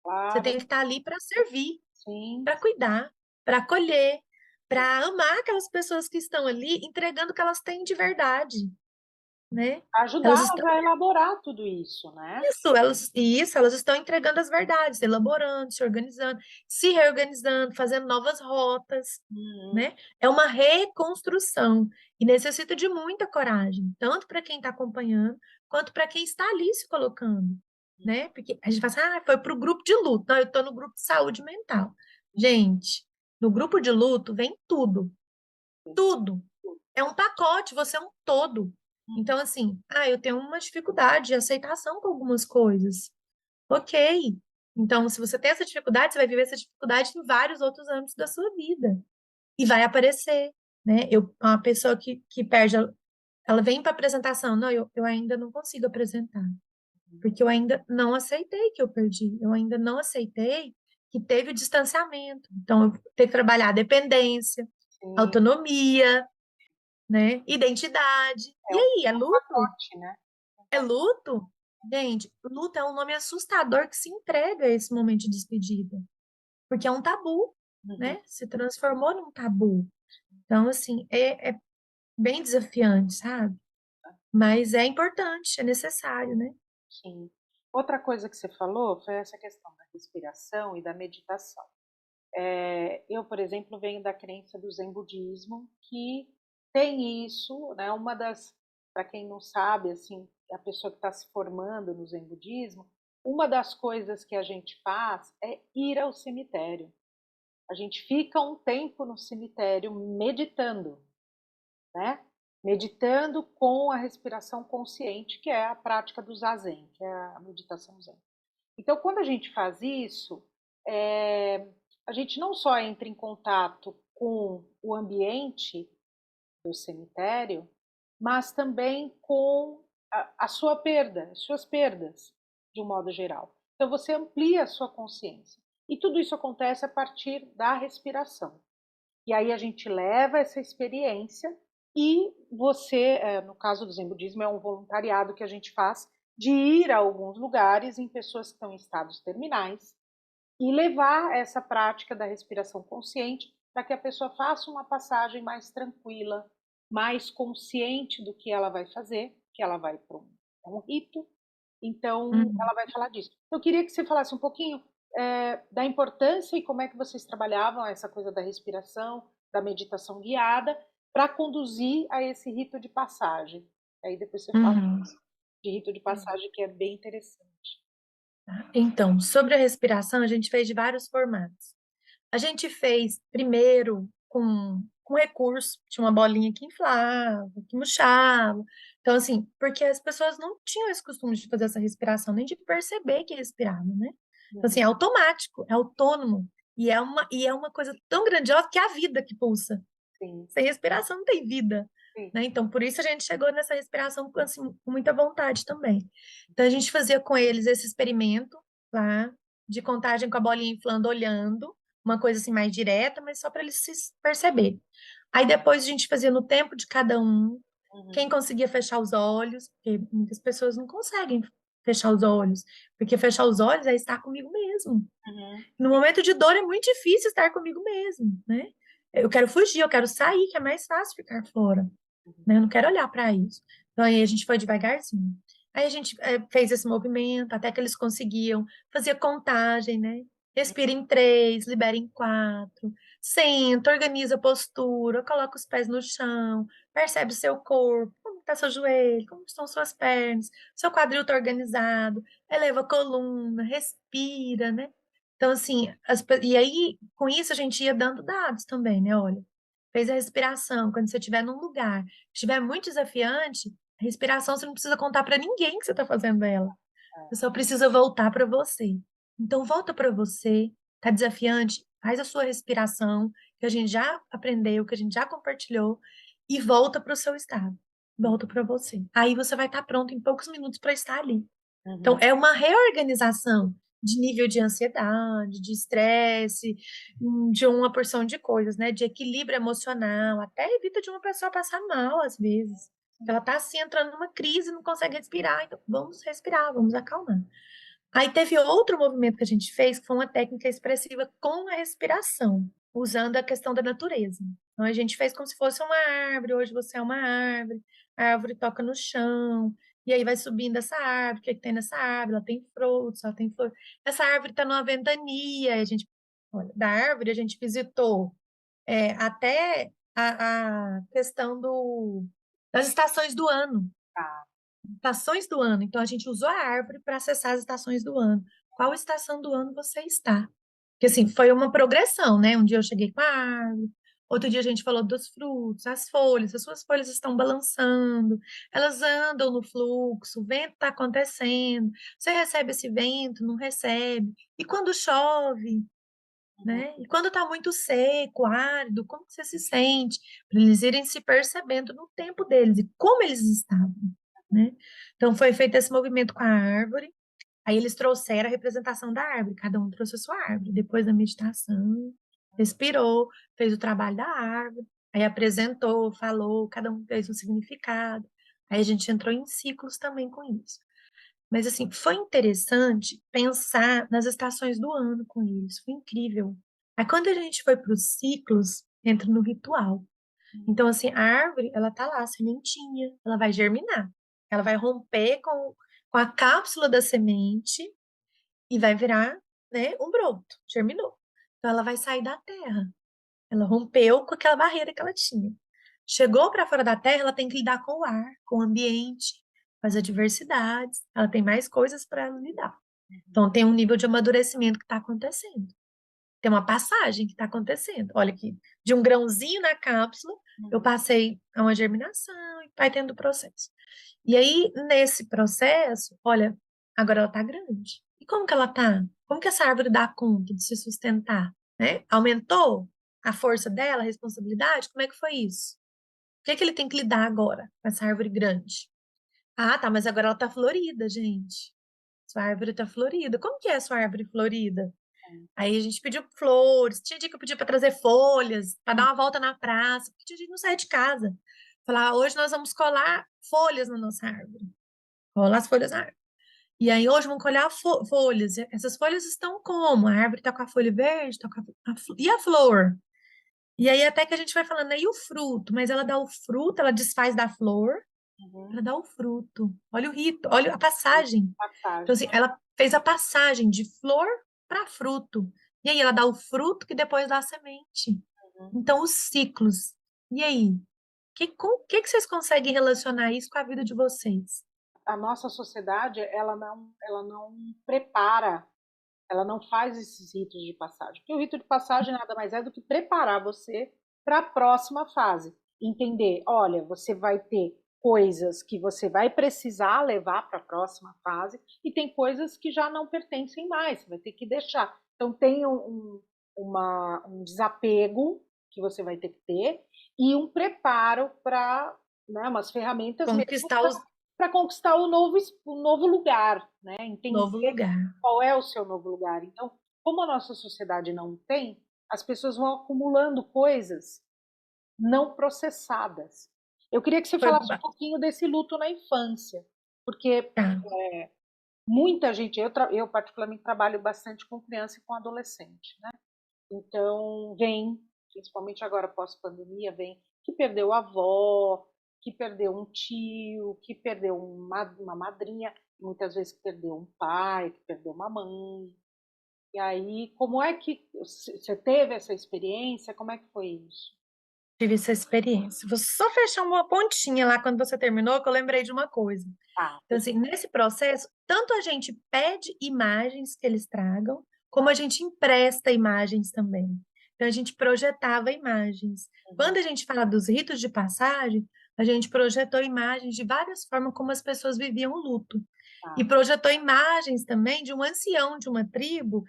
Claro, tem que estar ali para servir, sim. para cuidar, para acolher, para amar aquelas pessoas que estão ali entregando o que elas têm de verdade, né? Elas Ajudá-las estão a elaborar tudo isso, né? elas estão entregando as verdades, elaborando, se organizando, se reorganizando, fazendo novas rotas, Uhum. né? É uma reconstrução e necessita de muita coragem, tanto para quem está acompanhando, quanto para quem está ali se colocando, né? Porque a gente fala assim, foi para o grupo de luto, não, eu estou no grupo de saúde mental. Gente, no grupo de luto vem tudo, tudo. É um pacote, você é um todo. Então, assim, eu tenho uma dificuldade de aceitação com algumas coisas. Ok. Então, se você tem essa dificuldade, você vai viver essa dificuldade em vários outros âmbitos da sua vida. E vai aparecer, né? Uma pessoa que perde, ela vem para apresentação. Não, eu ainda não consigo apresentar. Porque eu ainda não aceitei que eu perdi. Eu ainda não aceitei que teve o distanciamento. Então, eu tenho que trabalhar a dependência, Sim, autonomia, né? Identidade. E é um aí, é luto? pacote, né? Um É pacote. luto? Gente, luto é um nome assustador que se entrega a esse momento de despedida, porque é um tabu, Uhum. né? Se transformou num tabu. Então, assim, é bem desafiante, sabe? Mas é importante, é necessário, né? Sim. Outra coisa que você falou foi essa questão da respiração e da meditação. Eu, por exemplo, venho da crença do Zen budismo, que tem isso, né? Uma das, para quem não sabe, assim, a pessoa que está se formando no Zen budismo, uma das coisas que a gente faz é ir ao cemitério. A gente fica um tempo no cemitério meditando, né? Meditando com a respiração consciente, que é a prática do zazen, que é a meditação zen. Então, quando a gente faz isso, é, a gente não só entra em contato com o ambiente do cemitério, mas também com a sua perda, as suas perdas, de um modo geral. Então, você amplia a sua consciência. E tudo isso acontece a partir da respiração. E aí a gente leva essa experiência e você, no caso do Zen Budismo, é um voluntariado que a gente faz de ir a alguns lugares em pessoas que estão em estados terminais e levar essa prática da respiração consciente para que a pessoa faça uma passagem mais tranquila, mais consciente do que ela vai fazer, que ela vai para um rito, então Uhum. ela vai falar disso. Eu queria que você falasse um pouquinho da importância e como é que vocês trabalhavam essa coisa da respiração, da meditação guiada, para conduzir a esse rito de passagem. Aí depois você fala Uhum. de rito de passagem, que é bem interessante. Então, sobre a respiração, a gente fez de vários formatos. A gente fez primeiro com recurso, tinha uma bolinha que inflava, que murchava. Então, assim, porque as pessoas não tinham esse costume de fazer essa respiração, nem de perceber que respiravam, né? Então, assim, Uhum, é automático, é autônomo. E é uma coisa tão grandiosa que é a vida que pulsa. sim, Sem respiração não tem vida, sim. né? Então, por isso a gente chegou nessa respiração assim, com muita vontade também. Então, a gente fazia com eles esse experimento lá, de contagem com a bolinha inflando, olhando, uma coisa assim mais direta, mas só para eles se perceberem. Aí depois a gente fazia no tempo de cada um, Uhum, quem conseguia fechar os olhos, porque muitas pessoas não conseguem fechar os olhos, porque fechar os olhos é estar comigo mesmo. uhum, No momento de dor é muito difícil estar comigo mesmo, né? Eu quero fugir, eu quero sair, que é mais fácil ficar fora, uhum, né? Eu não quero olhar para isso. Então aí a gente foi devagarzinho. Aí a gente fez esse movimento até que eles conseguiam fazer contagem, né? Respira em 3, libera em 4, senta, organiza a postura, coloca os pés no chão, percebe o seu corpo, como está seu joelho, como estão suas pernas, seu quadril está organizado, eleva a coluna, respira, né? Então, assim, e aí, com isso, a gente ia dando dados também, né? Olha, fez a respiração. Quando você estiver num lugar que estiver muito desafiante, a respiração você não precisa contar para ninguém que você está fazendo ela. Você só precisa voltar para você. Então, volta para você. Tá desafiante? Faz a sua respiração, que a gente já aprendeu, que a gente já compartilhou, e volta para o seu estado. Volta para você. Aí você vai estar pronto em poucos minutos para estar ali. Então, uhum, é uma reorganização de nível de ansiedade, de estresse, de uma porção de coisas, né? De equilíbrio emocional, até evita de uma pessoa passar mal às vezes. Ela tá assim entrando numa crise, não consegue respirar, então vamos respirar, vamos acalmar. Aí teve outro movimento que a gente fez, que foi uma técnica expressiva com a respiração, usando a questão da natureza. Então a gente fez como se fosse uma árvore, hoje você é uma árvore, a árvore toca no chão, e aí vai subindo essa árvore, o que é que tem nessa árvore? Ela tem frutos, ela tem flor. Essa árvore está numa ventania, a gente, olha, da árvore a gente visitou até a questão das estações do ano. tá. Estações do ano. Então, a gente usou a árvore para acessar as estações do ano. Qual estação do ano você está? Porque, assim, foi uma progressão, né? Um dia eu cheguei com a árvore, outro dia a gente falou dos frutos, as suas folhas estão balançando, elas andam no fluxo, o vento está acontecendo, você recebe esse vento, não recebe. E quando chove, Uhum, né? E quando está muito seco, árido, como que você se sente? Para eles irem se percebendo no tempo deles e como eles estavam, né? Então foi feito esse movimento com a árvore, aí eles trouxeram a representação da árvore, cada um trouxe a sua árvore, depois da meditação, respirou, fez o trabalho da árvore, aí apresentou, falou, cada um fez um significado. Aí a gente entrou em ciclos também com isso. Mas assim, foi interessante pensar nas estações do ano com eles, foi incrível. Aí quando a gente foi para os ciclos, entra no ritual. Então assim, a árvore, ela tá lá, sementinha, ela vai germinar. Ela vai romper com a cápsula da semente e vai virar, né, um broto, germinou. Então ela vai sair da terra. Ela rompeu com aquela barreira que ela tinha. Chegou para fora da terra, ela tem que lidar com o ar, com o ambiente, com as adversidades. Ela tem mais coisas para lidar. uhum, Então, tem um nível de amadurecimento que está acontecendo. tem uma passagem que está acontecendo. Olha aqui, de um grãozinho na cápsula, eu Uhum. passei a uma germinação e vai tendo o processo. E aí, nesse processo, olha, agora ela está grande. E como que ela está? Como que essa árvore dá conta de se sustentar, né? Aumentou a força dela, a responsabilidade? Como é que foi isso? O que é que ele tem que lidar agora com essa árvore grande? Ah, tá, mas agora ela está florida, gente. Sua árvore está florida. Como que é a sua árvore florida? Aí a gente pediu flores, tinha dia que eu pedia para trazer folhas, para dar Uhum. uma volta na praça, porque a gente não sai de casa. Falar, "Ah, hoje nós vamos colar folhas na nossa árvore. Colar as folhas na árvore. E aí hoje vamos colar folhas. E essas folhas estão como? A árvore está com a folha verde, tá com e a flor? E aí até que a gente vai falando, né, e o fruto? Mas ela dá o fruto, ela desfaz da flor, ela Uhum. dá o fruto. Olha o rito, olha a passagem. Então, Passagem. assim, ela fez a passagem de flor para fruto. E aí ela dá o fruto que depois dá a semente. Uhum. Então, os ciclos. E aí? Que vocês conseguem relacionar isso com a vida de vocês? A nossa sociedade, ela não prepara, ela não faz esses ritos de passagem. Porque o rito de passagem nada mais é do que preparar você para a próxima fase. Entender, olha, você vai ter coisas que você vai precisar levar para a próxima fase e tem coisas que já não pertencem mais, você vai ter que deixar. Então tem um desapego que você vai ter que ter e um preparo para, né, umas ferramentas mesmo Conquistar o para conquistar o novo lugar, né? Entender novo lugar. qual é o seu novo lugar. Então, como a nossa sociedade não tem, as pessoas vão acumulando coisas não processadas. Eu queria que você Foi, falasse um pouquinho desse luto na infância, porque tá. muita gente, eu particularmente trabalho bastante com criança e com adolescente, né? Então, vem, principalmente agora pós-pandemia, vem que perdeu a avó, que perdeu um tio, que perdeu uma madrinha, muitas vezes que perdeu um pai, que perdeu uma mãe. E aí, como é que você teve essa experiência? Como é que foi isso? Tive essa experiência. Vou só fechar uma pontinha lá quando você terminou, que eu lembrei de uma coisa. Ah, Então, assim, nesse processo, tanto a gente pede imagens que eles tragam, como a gente empresta imagens também. Então, a gente projetava imagens. uhum, Quando a gente fala dos ritos de passagem, a gente projetou imagens de várias formas como as pessoas viviam o luto. E tá, projetou imagens também de um ancião de uma tribo,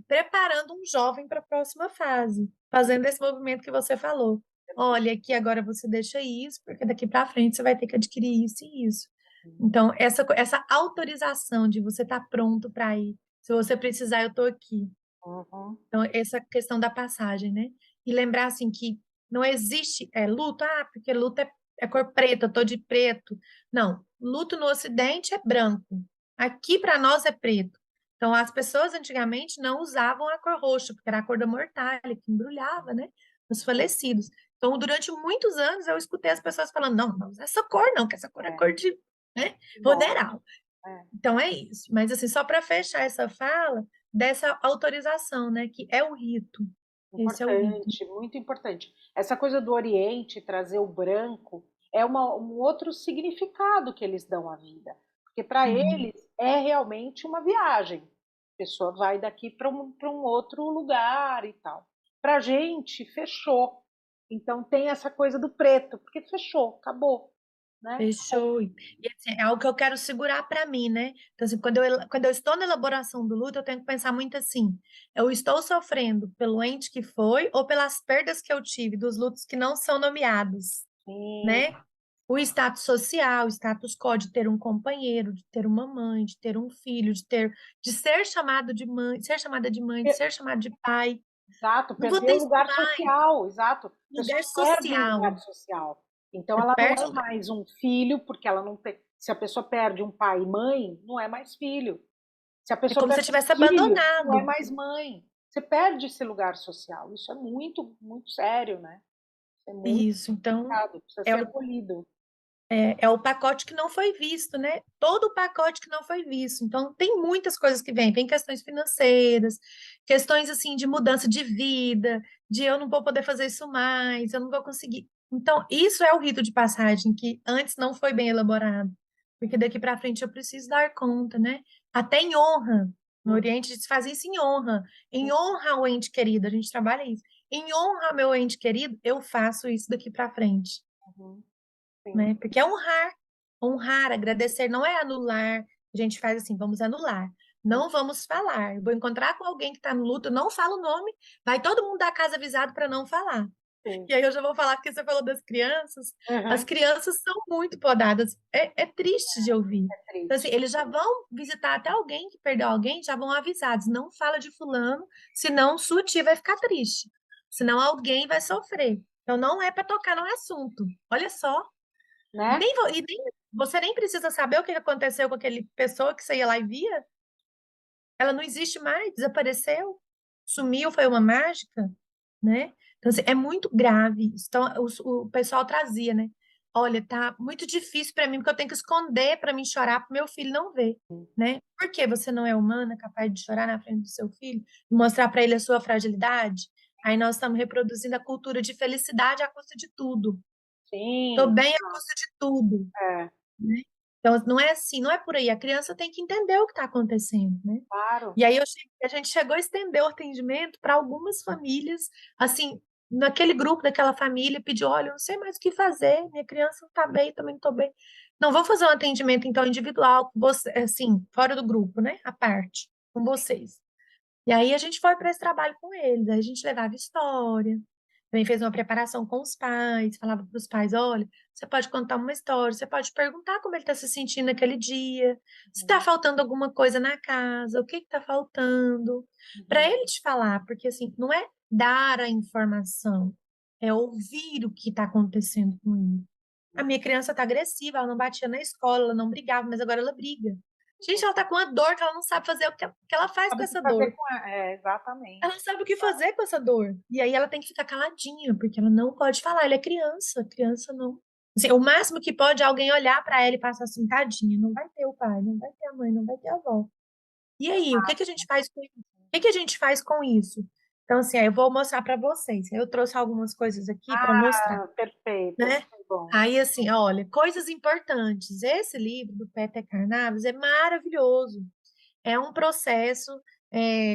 preparando um jovem para a próxima fase, fazendo esse movimento que você falou. Olha, aqui agora você deixa isso, porque daqui para frente você vai ter que adquirir isso e isso. uhum, Então, essa autorização de você estar pronto para ir. Se você precisar, eu estou aqui. uhum, Então, essa questão da passagem, né? E lembrar, assim, que não existe luto, porque luto é cor preta, eu tô de preto. Não, luto no Ocidente é branco. Aqui, para nós, é preto. Então, as pessoas antigamente não usavam a cor roxa, porque era a cor da mortalha, que embrulhava, né? Os falecidos. Então, durante muitos anos, eu escutei as pessoas falando: não, não usa essa cor, não, que essa cor é é, cor de, né, que bom, funeral. é. Então é isso. Mas assim, só para fechar essa fala dessa autorização, né, que é o rito. Esse é o rito. Importante, muito importante. Essa coisa do Oriente trazer o branco é um outro significado que eles dão à vida, porque para Uhum. eles é realmente uma viagem. A pessoa vai daqui para um outro lugar e tal. Para a gente, fechou. Então tem essa coisa do preto, porque fechou, acabou, né? Fechou. E assim, é algo que eu quero segurar para mim, né? Então, assim, quando eu estou na elaboração do luto, eu tenho que pensar muito assim: eu estou sofrendo pelo ente que foi ou pelas perdas que eu tive dos lutos que não são nomeados, Sim, né? O status social, o status quo de ter um companheiro, de ter uma mãe, de ter um filho, de ser chamado de mãe, ser chamada de mãe, de ser chamado de pai. exato, Não vou perdeu ter o isso lugar mais. social, exato. A pessoa Lugar perde o lugar social. social. Então Você ela não perde é o lugar. mais um filho, porque ela não tem. Se a pessoa perde um pai e mãe, não é mais filho. Se a É pessoa como se perde você um tivesse filho, não é abandonado. mais mãe. Você perde esse lugar social. Isso é muito, muito sério, né? Isso é muito Isso, então complicado, precisa é ser o, acolhido. é o pacote que não foi visto, né? Todo o pacote que não foi visto. Então, tem muitas coisas que vêm. Vem questões financeiras, questões assim de mudança de vida, de eu não vou poder fazer isso mais, eu não vou conseguir. Então, isso é o rito de passagem que antes não foi bem elaborado. Porque daqui para frente eu preciso dar conta, né? Até em honra. No Oriente, se faz isso em honra ao ente querido, a gente trabalha isso. Em honra ao meu ente querido, eu faço isso daqui para frente, Uhum. Sim. né? Porque é honrar, honrar, agradecer, não é anular. A gente faz assim, vamos anular. Não vamos falar. Eu vou encontrar com alguém que está no luto, não fala o nome, vai todo mundo da casa avisado para não falar. Sim. E aí eu já vou falar, porque você falou das crianças. As Uhum. crianças são muito podadas. É triste de ouvir. É Então, assim, triste. eles já vão visitar até alguém que perdeu alguém, já vão avisados. Não fala de fulano, senão sua tia vai ficar triste. Senão alguém vai sofrer. Então, não é para tocar no assunto. Olha só. Né? Você nem precisa saber o que aconteceu com aquele pessoa que você ia lá e via. Ela não existe mais, desapareceu, sumiu, foi uma mágica, né? Então, assim, é muito grave. Então, o pessoal trazia, né? Olha, tá muito difícil para mim, porque eu tenho que esconder para mim chorar para meu filho não ver, né? Por que você não é humana, capaz de chorar na frente do seu filho, e mostrar para ele a sua fragilidade? Aí nós estamos reproduzindo a cultura de felicidade à custa de tudo. Tô Sim. bem à custa de tudo, É, né? Então, não é assim, não é por aí. A criança tem que entender o que está acontecendo, né? claro. E aí a gente chegou a estender o atendimento para algumas famílias, assim, naquele grupo daquela família, pediu, olha, eu não sei mais o que fazer, minha criança não está bem, também não estou bem. Não, vamos fazer um atendimento, então, individual, com você, assim, fora do grupo, né? À parte, com vocês. E aí a gente foi para esse trabalho com eles, aí a gente levava história, também fez uma preparação com os pais, falava para os pais, olha, você pode contar uma história, você pode perguntar como ele está se sentindo naquele dia, se está Uhum. faltando alguma coisa na casa, o que está faltando, para Uhum. ele te falar, porque assim, não é dar a informação, é ouvir o que está acontecendo com ele. A minha criança está agressiva, ela não batia na escola, ela não brigava, mas agora ela briga. Gente, ela tá com uma dor que ela não sabe fazer o que ela faz com Sabe o que essa fazer dor. com Ela exatamente. não sabe o que fazer com essa dor. E aí ela tem que ficar caladinha, porque ela não pode falar. Ela é criança, criança não. Assim, o máximo que pode é alguém olhar para ela e passar assim, tadinha, não vai ter o pai, não vai ter a mãe, não vai ter a avó. E aí, o que que a gente faz com isso? O que que a gente faz com isso? Então, assim, aí eu vou mostrar para vocês. Eu trouxe algumas coisas aqui para mostrar, Ah, perfeito. né? Muito bom. Aí, assim, olha, coisas importantes. Esse livro do Peter Carnavas é maravilhoso. É um processo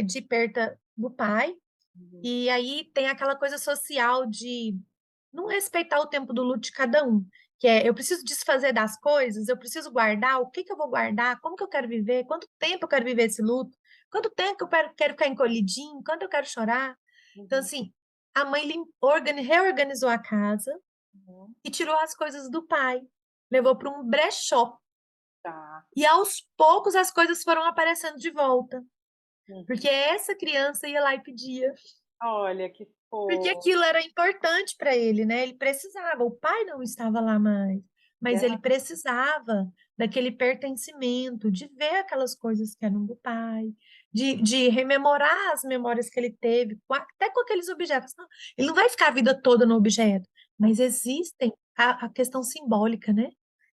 de perda do pai, Uhum. e aí tem aquela coisa social de não respeitar o tempo do luto de cada um, que é eu preciso desfazer das coisas, eu preciso guardar, o que que eu vou guardar, como que eu quero viver, quanto tempo eu quero viver esse luto, quanto tempo que eu quero ficar encolhidinho, quanto eu quero chorar. Então, Uhum. assim, a mãe reorganizou a casa Uhum. e tirou as coisas do pai, levou para um brechó. Tá. E aos poucos as coisas foram aparecendo de volta. Porque Uhum. essa criança ia lá e pedia. Olha que Porque fofo. aquilo era importante para ele, né? Ele precisava. O pai não estava lá mais, mas ele precisava daquele pertencimento, de ver aquelas coisas que eram do pai, de rememorar as memórias que ele teve, até com aqueles objetos. Não, ele não vai ficar a vida toda no objeto, mas existem a questão simbólica, né?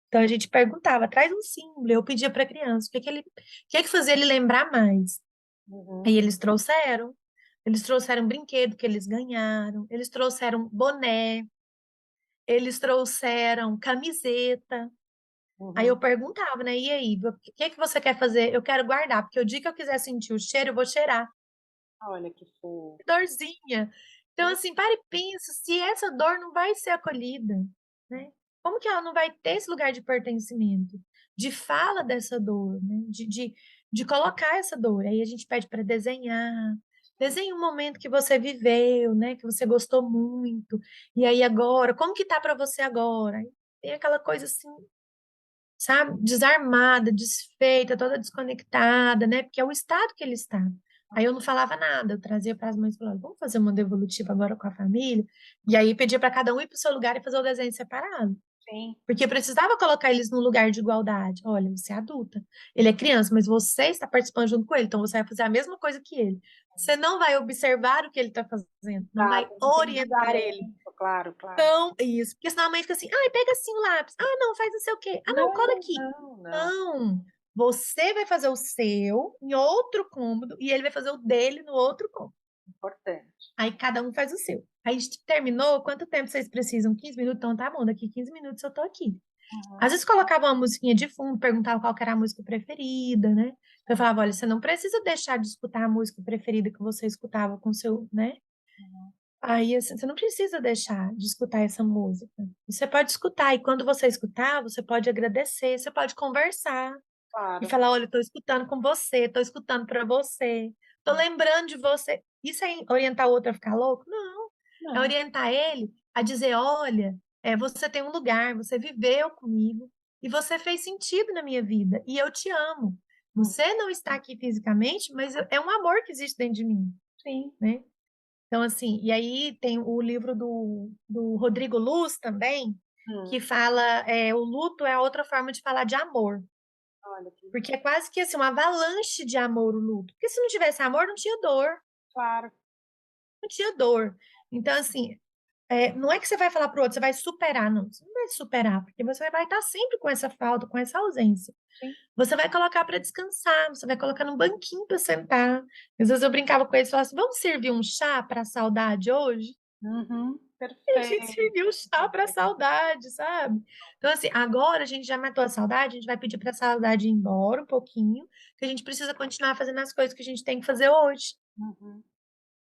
Então a gente perguntava, traz um símbolo. Eu pedia para a criança, o que que fazia ele lembrar mais? Uhum. Aí eles trouxeram brinquedo que eles ganharam, eles trouxeram boné, eles trouxeram camiseta. Aí eu Uhum. perguntava, né? E aí, o que que você quer fazer? Eu quero guardar, porque o dia que eu quiser sentir o cheiro, eu vou cheirar. Olha que fofo. Que dorzinha. Então, assim, para e pensa se essa dor não vai ser acolhida, né? Como que ela não vai ter esse lugar de pertencimento, de fala dessa dor, né? De colocar essa dor. Aí a gente pede para desenhar. Desenhe um momento que você viveu, né? Que você gostou muito. E aí agora, como que tá para você agora? Aí tem aquela coisa assim, sabe? Desarmada, desfeita, toda desconectada, né? Porque é o estado que ele está. Aí eu não falava nada, eu trazia para as mães e falava, vamos fazer uma devolutiva agora com a família? E aí pedia para cada um ir para o seu lugar e fazer o desenho separado. Sim. Porque precisava colocar eles num lugar de igualdade. Olha, você é adulta, ele é criança, mas você está participando junto com ele, então você vai fazer a mesma coisa que ele. Você não vai observar o que ele está fazendo, não vai Exato. Não tem orientar ele. julgamento. Claro, claro. Então, isso. Porque senão a mãe fica assim, ai, pega assim o lápis. Ah, não, faz não sei o quê. Ah, não, cola Não, aqui. não, não. Não. Você vai fazer o seu em outro cômodo e ele vai fazer o dele no outro cômodo. Importante. Aí cada um faz o seu. Aí terminou, quanto tempo vocês precisam? 15 minutos? Então tá bom, daqui 15 minutos eu tô aqui. Às Uhum. vezes colocava uma musiquinha de fundo, perguntava qual que era a música preferida, né? Então eu falava, olha, você não precisa deixar de escutar a música preferida que você escutava com seu, né? Uhum. Aí, assim, você não precisa deixar de escutar essa música. Você pode escutar, e quando você escutar, você pode agradecer, você pode conversar e Claro. falar, olha, estou escutando com você, estou escutando para você, estou lembrando de você. Isso é orientar o outro a ficar louco? Não. É Não. orientar ele a dizer, olha, você tem um lugar, você viveu comigo e você fez sentido na minha vida e eu te amo. Uhum. Você não está aqui fisicamente, mas é um amor que existe dentro de mim, Sim. né? Então, assim, e aí tem o livro do Rodrigo Luz também, que Hum. fala, o luto é outra forma de falar de amor. Olha que Porque é quase que assim, uma avalanche de amor o luto. Porque se não tivesse amor, não tinha dor. claro. Não tinha dor. Então, assim, não é que você vai falar pro outro, você vai superar, não. Você não vai superar, porque você vai estar sempre com essa falta, com essa ausência. Sim. Você vai colocar para descansar, você vai colocar num banquinho para sentar. Às vezes eu brincava com eles e falava assim: vamos servir um chá para a saudade hoje? Uhum. E a gente serviu Perfeito. o chá para a saudade, sabe? Então, assim, agora a gente já matou a saudade, a gente vai pedir para a saudade ir embora um pouquinho, que a gente precisa continuar fazendo as coisas que a gente tem que fazer hoje. Uhum.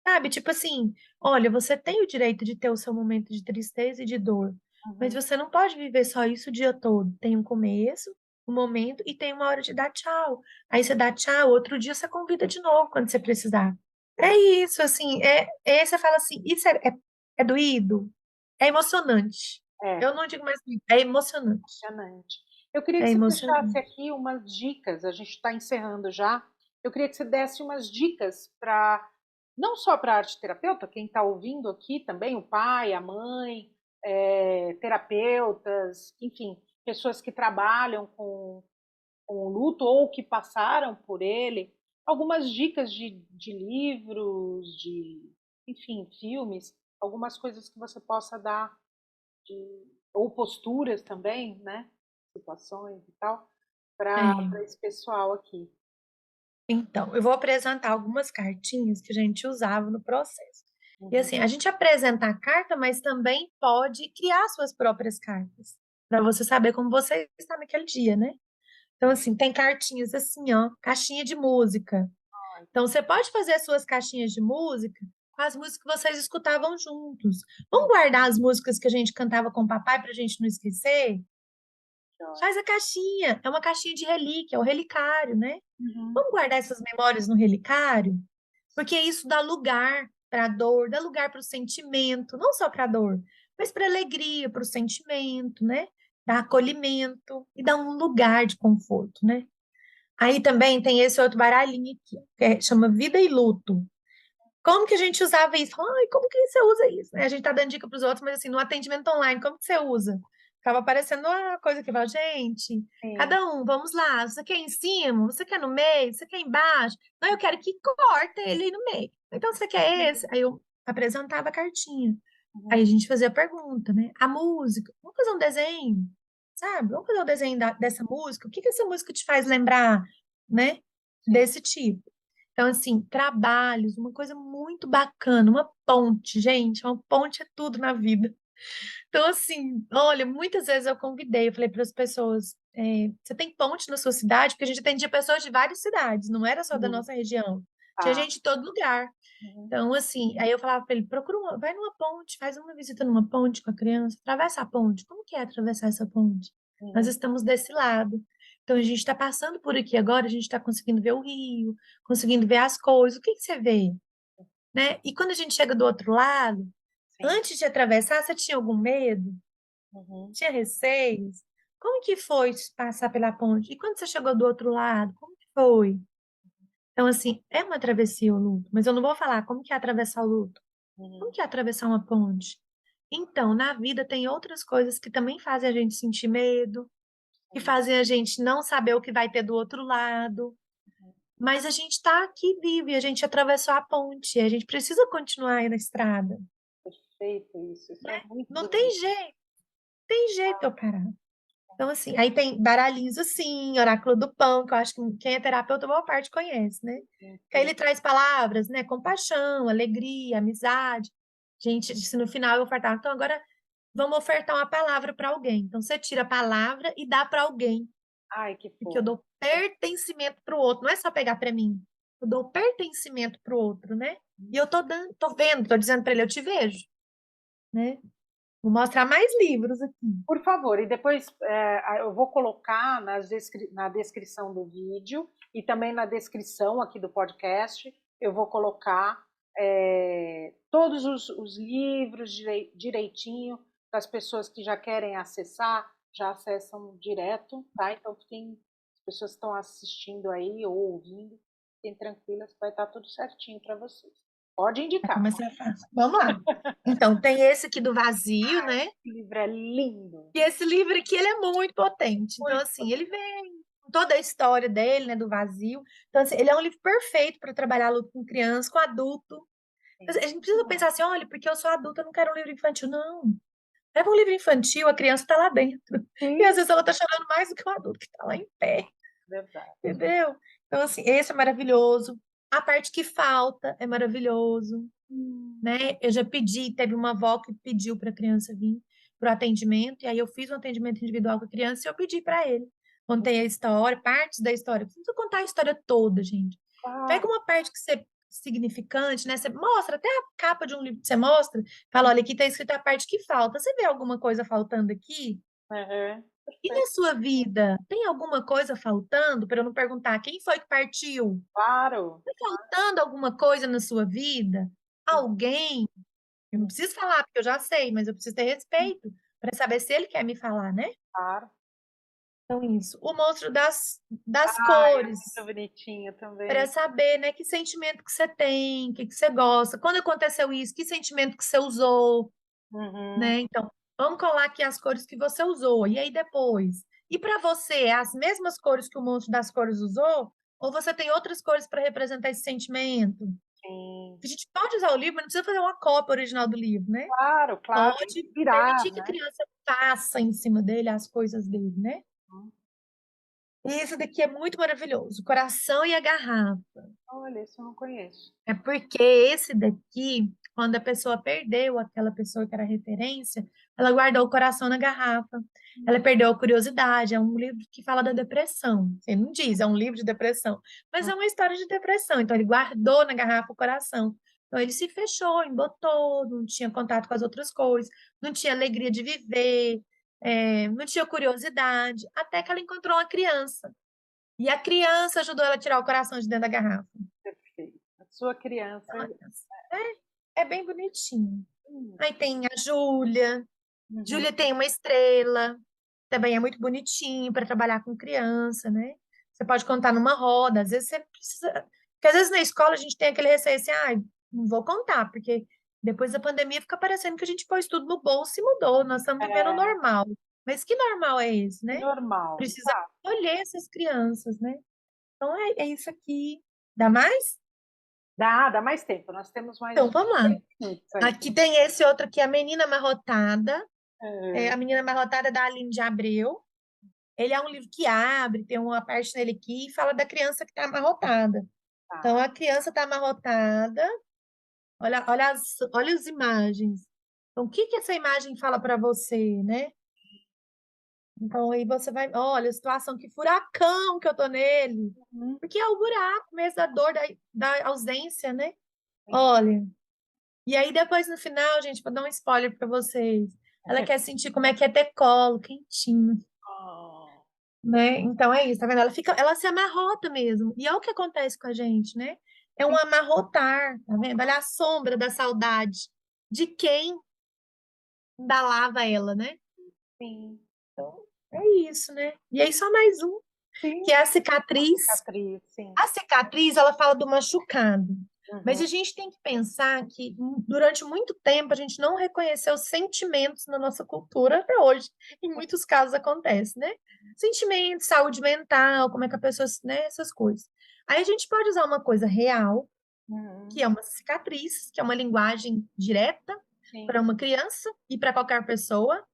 Sabe? Tipo assim, olha, você tem o direito de ter o seu momento de tristeza e de dor, mas Uhum. você não pode viver só isso o dia todo. Tem um começo, um momento e tem uma hora de dar tchau. Aí você dá tchau, outro dia você convida de novo quando você precisar. É isso, assim, você fala assim, isso é doído? É emocionante. É. Eu não digo mais doído, é emocionante. Impressionante. Eu queria que É você deixasse emocionante. aqui umas dicas, a gente está encerrando já. Eu queria que você desse umas dicas para, não só para a arte terapeuta, quem está ouvindo aqui também, o pai, a mãe, terapeutas, enfim, pessoas que trabalham com o luto ou que passaram por ele, algumas dicas de livros, enfim, filmes, algumas coisas que você possa dar ou posturas também, né? Situações e tal, para É. esse pessoal aqui. Então, eu vou apresentar algumas cartinhas que a gente usava no processo. E Uhum. assim, a gente apresenta a carta, mas também pode criar suas próprias cartas, para você saber como você está naquele dia, né? Então, assim, tem cartinhas assim, ó, caixinha de música. Ai, Então, você pode fazer as suas caixinhas de música com as músicas que vocês escutavam juntos. Vamos hum, guardar as músicas que a gente cantava com o papai para a gente não esquecer? que ótimo. Faz a caixinha, é uma caixinha de relíquia, é o relicário, né? Uhum. Vamos guardar essas memórias no relicário? Porque isso dá lugar para a dor, dá lugar para o sentimento, não só para a dor, mas para a alegria, para o sentimento, né? Dá acolhimento e dá um lugar de conforto, né? Aí também tem esse outro baralhinho aqui, chama Vida e Luto. Como que a gente usava isso? Ai, como que você usa isso? Né? A gente tá dando dica para os outros, mas assim, no atendimento online, como que você usa? Ficava aparecendo uma coisa que fala, gente, Sim. cada um, vamos lá, você quer em cima, você quer no meio, você quer embaixo? Não, eu quero que corta ele aí no meio. Então, você quer esse? Aí eu apresentava a cartinha. Aí a Uhum. gente fazia a pergunta, né? A música, vamos fazer um desenho, sabe? Vamos fazer o desenho dessa música. O que que essa música te faz lembrar, né? Sim. Desse tipo. Então, assim, trabalhos, uma coisa muito bacana, uma ponte, gente, uma ponte é tudo na vida. Então, assim, olha, muitas vezes eu convidei, eu falei para as pessoas, você tem ponte na sua cidade? Porque a gente atendia pessoas de várias cidades, não era só da Uhum. nossa região, tinha Tá. gente de todo lugar. Uhum. Então, assim, aí eu falava para ele, vai numa ponte, faz uma visita numa ponte com a criança, atravessa a ponte. Como que é atravessar essa ponte? Nós Uhum. estamos desse lado. Então, a gente está passando por aqui agora, a gente está conseguindo ver o rio, conseguindo ver as coisas. O que que você vê? Né? E quando a gente chega do outro lado, Sim. antes de atravessar, você tinha algum medo? Uhum. Tinha receios? Como que foi passar pela ponte? E quando você chegou do outro lado, como que foi? Então, assim, é uma travessia o luto, mas eu não vou falar como que é atravessar o luto. Como Uhum. que é atravessar uma ponte? Então, na vida tem outras coisas que também fazem a gente sentir medo, que Sim. fazem a gente não saber o que vai ter do outro lado, Uhum. mas a gente está aqui vivo e a gente atravessou a ponte, e a gente precisa continuar aí na estrada, Perfeito isso. Isso é né? muito Não bonito. tem jeito eu parar. Então, assim, aí tem baralhinhos assim, oráculo do pão, que eu acho que quem é terapeuta, boa parte conhece, né? Sim, Que aí sim. ele traz palavras, né? Compaixão, alegria, amizade. Gente, se no final eu fartava, então agora vamos ofertar uma palavra para alguém. Então, você tira a palavra e dá para alguém, Ai, que porque eu fofo. dou pertencimento para o outro, não é só pegar para mim. Eu dou pertencimento para o outro, né? E eu tô dando, tô vendo, tô dizendo para ele, eu te vejo, né? Vou mostrar mais livros aqui. Por favor, e depois eu vou colocar na descrição do vídeo e também na descrição aqui do podcast, eu vou colocar todos os livros direitinho, para as pessoas que já querem acessar, já acessam direto, tá? Então, as pessoas que estão assistindo aí ou ouvindo, fiquem tranquilas, vai estar tudo certinho para vocês. Pode Vai indicar. começar fácil. Vamos lá. Então, tem esse aqui do vazio, né? Esse livro é lindo. E esse livro aqui, ele é muito potente. Então, Muito. assim, ele vem com toda a história dele, né, do vazio. Então, assim, ele é um livro perfeito para trabalhar luto com criança, com adulto. Sim. A gente precisa pensar assim, olha, porque eu sou adulta, eu não quero um livro infantil. Não. Leva um livro infantil, a criança está lá dentro. E Sim, às vezes ela está chorando mais do que o adulto que está lá em pé, verdade. entendeu? Então, assim, esse é maravilhoso. A parte que falta é maravilhoso, Hum, né? Eu já pedi, teve uma avó que pediu para a criança vir para o atendimento, e aí eu fiz um atendimento individual com a criança e eu pedi para ele. Contei a história, partes da história. Não precisa contar a história toda, gente. Pega claro, uma parte que você significante, né? Você mostra até a capa de um livro que você mostra, fala, olha, aqui está escrita a parte que falta. Você vê alguma coisa faltando aqui? uhum, E na sua vida, tem alguma coisa faltando? Para eu não perguntar quem foi que partiu? claro. Tá faltando alguma coisa na sua vida? Sim, Alguém? Eu não sim, preciso falar, porque eu já sei, mas eu preciso ter respeito para saber se ele quer me falar, né? claro. Então, isso. O monstro das Ai, é cores, muito bonitinho para também. saber, né, que sentimento que você tem, o que que você gosta. Quando aconteceu isso, que sentimento que você usou, Uhum, né? Então, vamos colar aqui as cores que você usou. E aí depois? E para você, é as mesmas cores que o monstro das cores usou? Ou você tem outras cores para representar esse sentimento? sim. A gente pode usar o livro, mas não precisa fazer uma cópia original do livro, né? Claro, claro. Pode Inspirar, permitir que a né? criança faça em cima dele as coisas dele, né? Hum, E esse daqui é muito maravilhoso. O coração e a garrafa. Olha, isso eu não conheço. É porque esse daqui, quando a pessoa perdeu aquela pessoa que era referência, ela guardou o coração na garrafa. Ela Hum, perdeu a curiosidade. É um livro que fala da depressão. Ele não diz, é um livro de depressão, mas hum, é uma história de depressão. Então, ele guardou na garrafa o coração. Então, ele se fechou, embotou, não tinha contato com as outras coisas, não tinha alegria de viver, não tinha curiosidade, até que ela encontrou uma criança. E a criança ajudou ela a tirar o coração de dentro da garrafa. perfeito. A sua criança. É bem bonitinho. Hum, Aí tem a Júlia. uhum, Júlia tem uma estrela. Também é muito bonitinho para trabalhar com criança, né? Você pode contar numa roda. Às vezes você precisa. Porque às vezes na escola a gente tem aquele receio assim, ah, não vou contar, porque depois da pandemia fica parecendo que a gente pôs tudo no bolso e mudou. Nós estamos vivendo o é, normal. Mas que normal é esse, que né? normal. Precisa Tá. acolher essas crianças, né? Então é isso aqui. Dá mais? Dá mais tempo. Nós temos Então, mais vamos lá. 3 minutos aí. Aqui tem esse outro aqui, a Menina Amarrotada. É, A Menina Amarrotada é da Aline de Abreu. Ele é um livro que abre, tem uma parte nele aqui e fala da criança que está amarrotada. Então, tá. a criança está amarrotada. Olha as imagens. Então, o que que essa imagem fala para você, né? Então, aí você vai, olha, a situação, que furacão que eu tô nele. Uhum, Porque é o buraco mesmo da dor, da ausência, né? sim. Olha. E aí, depois, no final, gente, vou dar um spoiler para vocês. Ela quer sentir como é que é ter colo quentinho, Oh, né? Então é isso, tá vendo? Ela se amarrota mesmo. E é o que acontece com a gente, né? É um sim, amarrotar, tá vendo? Olha a sombra da saudade de quem embalava ela, né? sim. Então, é isso, né? E aí, só mais um, que Sim, é a a cicatriz. cicatriz, sim. A cicatriz, ela fala do machucado. Mas Uhum, a gente tem que pensar que durante muito tempo a gente não reconheceu sentimentos na nossa cultura até hoje. Em muitos casos acontece, né? Sentimentos, saúde mental, como é que a pessoa, né, essas coisas. Aí a gente pode usar uma coisa real, que uhum, é uma cicatriz, que é uma linguagem direta para sim. uma criança e para qualquer pessoa,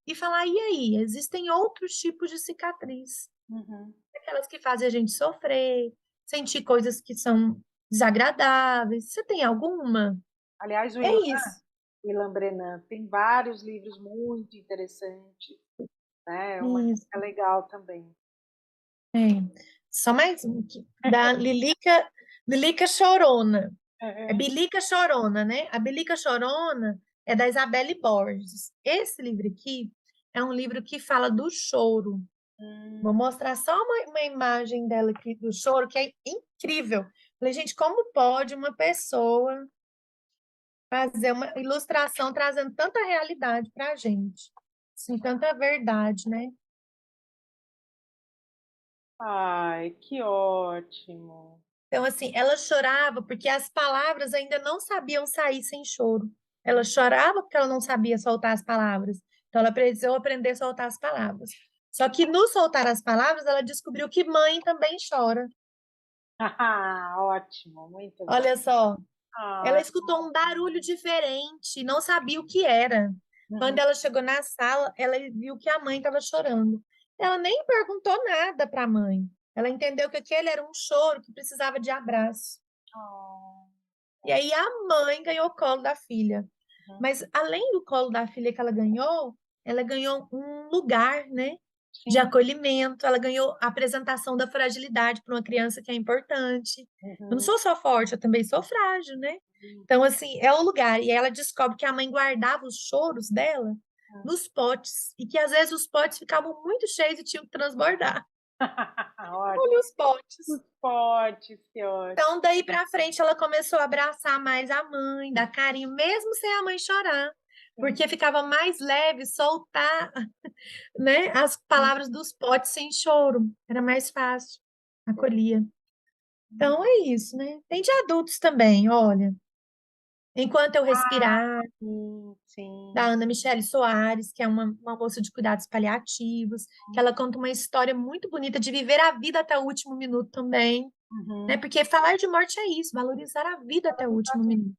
e falar, e aí, existem outros tipos de cicatriz, Uhum. aquelas que fazem a gente sofrer, sentir coisas que são desagradáveis. Você tem alguma? Aliás, o É Ilan, isso. Ilan Brenan. Tem vários livros muito interessantes, né? É uma Isso. dica legal também. É. Só mais um aqui. Da Lilica Chorona. É É. Bilica Chorona, né? A Bilica Chorona é da Isabelle Borges. Esse livro aqui é um livro que fala do choro. Vou Hum. mostrar só uma imagem dela aqui do choro, que é incrível. Falei, gente, como pode uma pessoa fazer uma ilustração trazendo tanta realidade para a gente? Assim, tanta verdade, né? Ai, que ótimo. Então, assim, ela chorava porque as palavras ainda não sabiam sair sem choro. Ela chorava porque ela não sabia soltar as palavras. Então, ela precisou aprender a soltar as palavras. Só que no soltar as palavras, ela descobriu que mãe também chora. Ah, ótimo, muito bom. Olha só, ela Ah, escutou um barulho diferente, não sabia o que era. uhum. Quando ela chegou na sala, ela viu que a mãe estava chorando. Ela nem perguntou nada para a mãe. Ela entendeu que aquele era um choro que precisava de abraço. Oh, E aí a mãe ganhou o colo da filha. uhum. Mas além do colo da filha que ela ganhou um lugar, né, de Sim. acolhimento. Ela ganhou a apresentação da fragilidade para uma criança que é importante. Eu não Uhum. sou só forte, eu também sou frágil, né? Então, assim, é o lugar. E aí ela descobre que a mãe guardava os choros dela nos potes. E que às vezes os potes ficavam muito cheios e tinham que transbordar. Ótimo. Olha os potes. Os potes, que ótimo. Então, daí pra frente, ela começou a abraçar mais a mãe, dar carinho, mesmo sem a mãe chorar, porque ficava mais leve soltar, né, as palavras dos potes sem choro. Era mais fácil, acolhia. Então, é isso, né? Tem de adultos também, olha. Enquanto eu Ah, respirar, sim, da sim. Ana Michele Soares, que é uma moça de cuidados paliativos, que ela conta uma história muito bonita de viver a vida até o último minuto também, né? Uhum. Porque falar de morte é isso, valorizar a vida até o último minuto.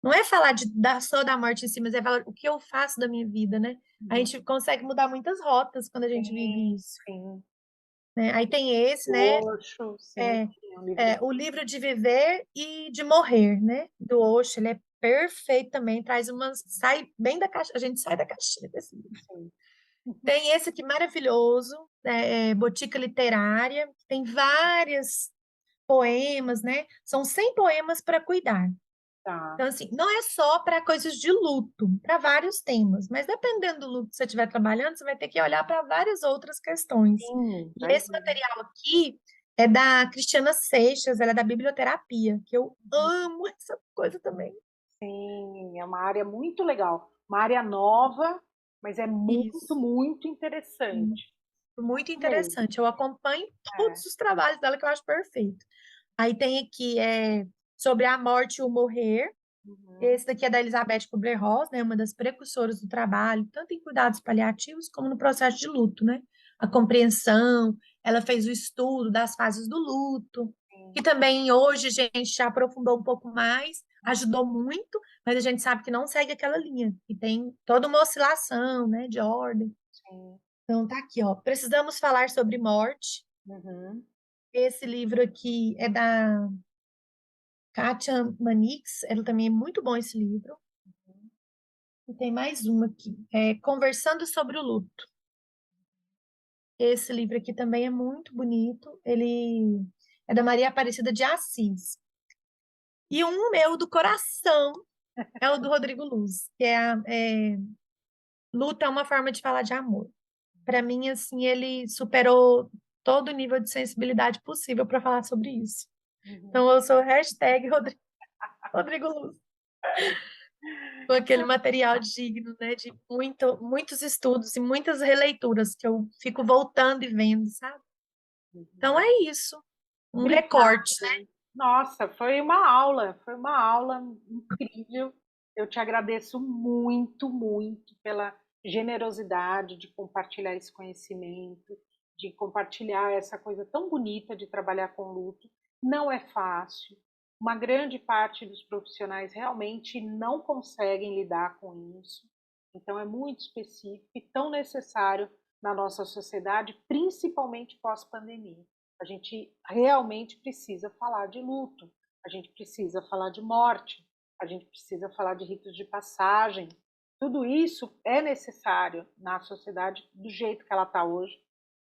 Não é falar só da morte em si, mas é falar o que eu faço da minha vida, né? A Uhum. gente consegue mudar muitas rotas quando a gente vive Sim, isso, sim. né? Aí tem esse, né? O Osho, sim, É, é um livro. o livro de viver e de morrer, né? Do Osho, ele é perfeito também, traz umas, sai bem da caixa, a gente sai da caixinha desse livro. Sim. Tem esse aqui maravilhoso, Botica Literária, tem vários poemas, né? São 100 poemas para cuidar. Tá. Então, assim, não é só para coisas de luto, para vários temas, mas dependendo do luto que você estiver trabalhando, você vai ter que olhar para várias outras questões. Sim, E vai esse ver. material aqui é da Cristiana Seixas, ela é da biblioterapia, que eu amo essa coisa também. Sim, é uma área muito legal. Uma área nova, mas é muito, Isso. muito interessante. Muito Mesmo. interessante. Eu acompanho É. todos os trabalhos dela que eu acho perfeito. Aí tem aqui sobre a morte e o morrer. Uhum. Esse daqui é da Elizabeth Kubler-Ross, né, uma das precursoras do trabalho, tanto em cuidados paliativos como no processo de luto, né? A compreensão, ela fez o estudo das fases do luto, que Sim, também hoje a gente já aprofundou um pouco mais, ajudou muito, mas a gente sabe que não segue aquela linha, e tem toda uma oscilação, né, de ordem. sim. Então tá aqui, ó. Precisamos falar sobre morte. Uhum. Esse livro aqui é da Katia Manix, ela também é muito bom esse livro. E tem mais uma aqui, Conversando sobre o Luto. Esse livro aqui também é muito bonito. Ele é da Maria Aparecida de Assis. E um meu do coração é o do Rodrigo Luz, que Luta é uma forma de falar de amor. Para mim, assim, ele superou todo o nível de sensibilidade possível para falar sobre isso. Uhum. Então, eu sou hashtag Rodrigo Luz. Com aquele material digno, né, de muitos estudos e muitas releituras que eu fico voltando e vendo, sabe? Então é isso, um Obrigada. recorte, né? Nossa, foi uma aula incrível. Eu te agradeço muito, muito pela generosidade de compartilhar esse conhecimento, de compartilhar essa coisa tão bonita de trabalhar com luto. Não é fácil. Uma grande parte dos profissionais realmente não conseguem lidar com isso. Então é muito específico e tão necessário na nossa sociedade, principalmente pós-pandemia. A gente realmente precisa falar de luto, a gente precisa falar de morte, a a gente precisa falar de ritos de passagem. Tudo isso é necessário na sociedade do jeito que ela está hoje,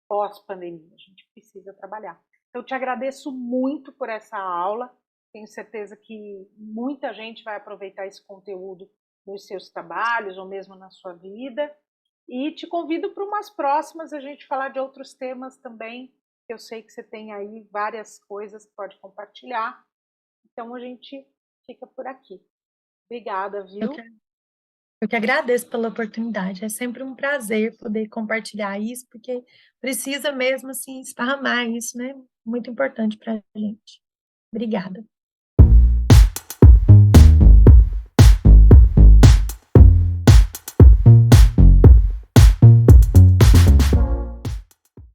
pós-pandemia. A gente precisa trabalhar. Então, eu te agradeço muito por essa aula. Tenho certeza que muita gente vai aproveitar esse conteúdo nos seus trabalhos ou mesmo na sua vida. E te convido para umas próximas a gente falar de outros temas também. Eu sei que você tem aí várias coisas que pode compartilhar. Então, a gente fica por aqui. Obrigada, Eu viu? que, eu que agradeço pela oportunidade. É sempre um prazer poder compartilhar isso, porque precisa mesmo assim esparramar isso, né? Muito importante para a gente. Obrigada.